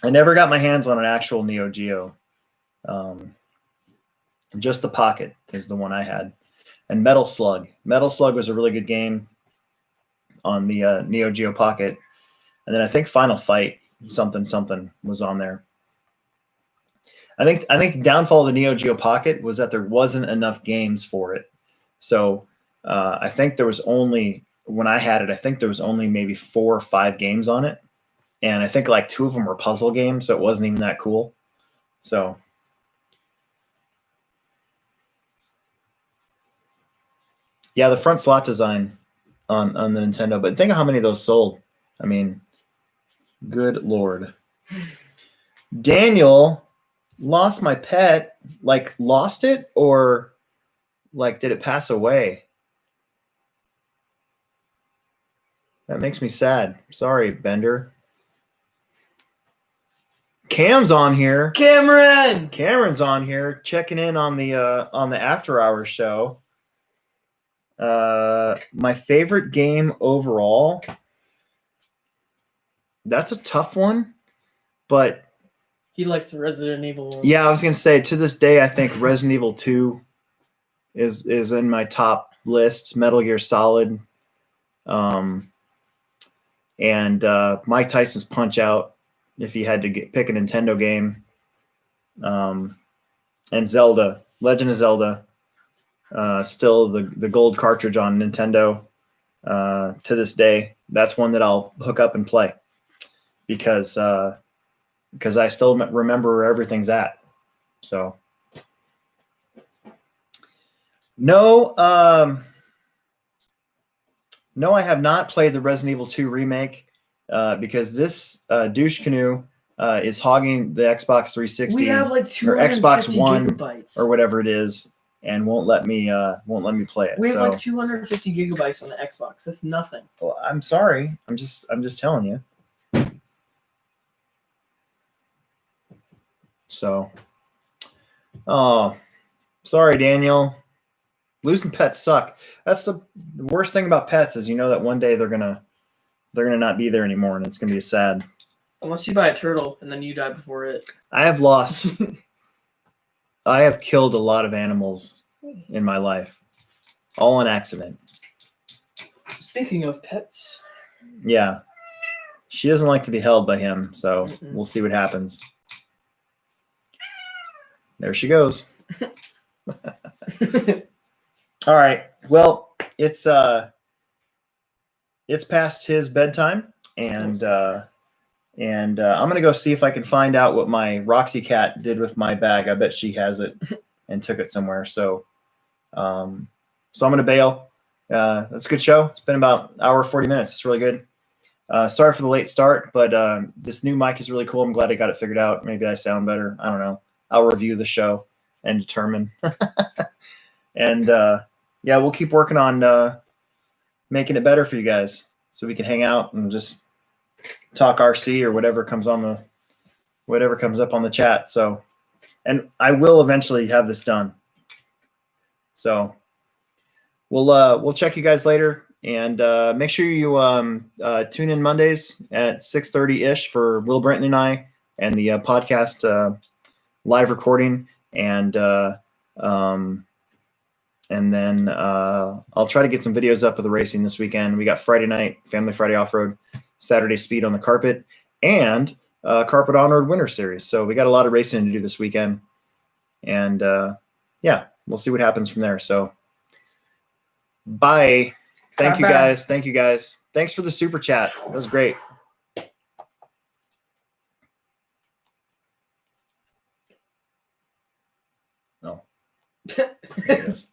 I never got my hands on an actual Neo Geo. Just the Pocket is the one I had. And Metal Slug. Metal Slug was a really good game on the Neo Geo Pocket. And then I think Final Fight something was on there. I think the downfall of the Neo Geo Pocket was that there wasn't enough games for it. So I think there was only, when I had it, I think there was only maybe 4 or 5 games on it. And I think like 2 of them were puzzle games, so it wasn't even that cool. So yeah, the front slot design on the Nintendo, but think of how many of those sold. I mean, good Lord. Daniel lost my pet, like lost it, or like did it pass away? That makes me sad. Sorry, Bender. Cam's on here. Cameron's on here, checking in on the After Hours show. My favorite game overall. That's a tough one, but he likes the Resident Evil ones. Yeah, I was gonna say to this day, I think Resident Evil 2 is in my top list. Metal Gear Solid, and Mike Tyson's Punch Out. If you had to pick a Nintendo game, and Zelda, Legend of Zelda, still the gold cartridge on Nintendo to this day. That's one that I'll hook up and play because I still remember where everything's at. So no, I have not played the Resident Evil 2 remake because this douche canoe is hogging the Xbox 360. We have like 250 or Xbox One gigabytes or whatever it is, and won't let me play it. We have like 250 gigabytes on the Xbox. That's nothing. Well, I'm sorry. I'm just telling you. So, oh, sorry, Daniel. Losing pets suck. That's the worst thing about pets is that one day they're gonna not be there anymore, and it's gonna be sad. Unless you buy a turtle and then you die before it. I have lost. I have killed a lot of animals in my life, all on accident. Speaking of pets. Yeah, she doesn't like to be held by him, so we'll see what happens. There she goes. All right. Well, it's past his bedtime, and I'm gonna go see if I can find out what my Roxy cat did with my bag. I bet she has it and took it somewhere. So I'm gonna bail. That's a good show. It's been about an hour 40 minutes. It's really good. Sorry for the late start, but this new mic is really cool. I'm glad I got it figured out. Maybe I sound better. I don't know. I'll review the show and determine. And yeah, we'll keep working on making it better for you guys so we can hang out and just talk RC or whatever comes up on the chat. So, and I will eventually have this done. So we'll check you guys later, and make sure you tune in Mondays at 6:30 ish for Will Brenton and I and the podcast live recording, and then I'll try to get some videos up of the racing this weekend. We got Friday night, Family Friday Off-Road, Saturday Speed on the carpet, and Carpet On-Road Winter Series. So we got a lot of racing to do this weekend. And yeah, we'll see what happens from there. So bye. Thank you guys. Thank you guys. Thanks for the super chat. That was great. No. There it is.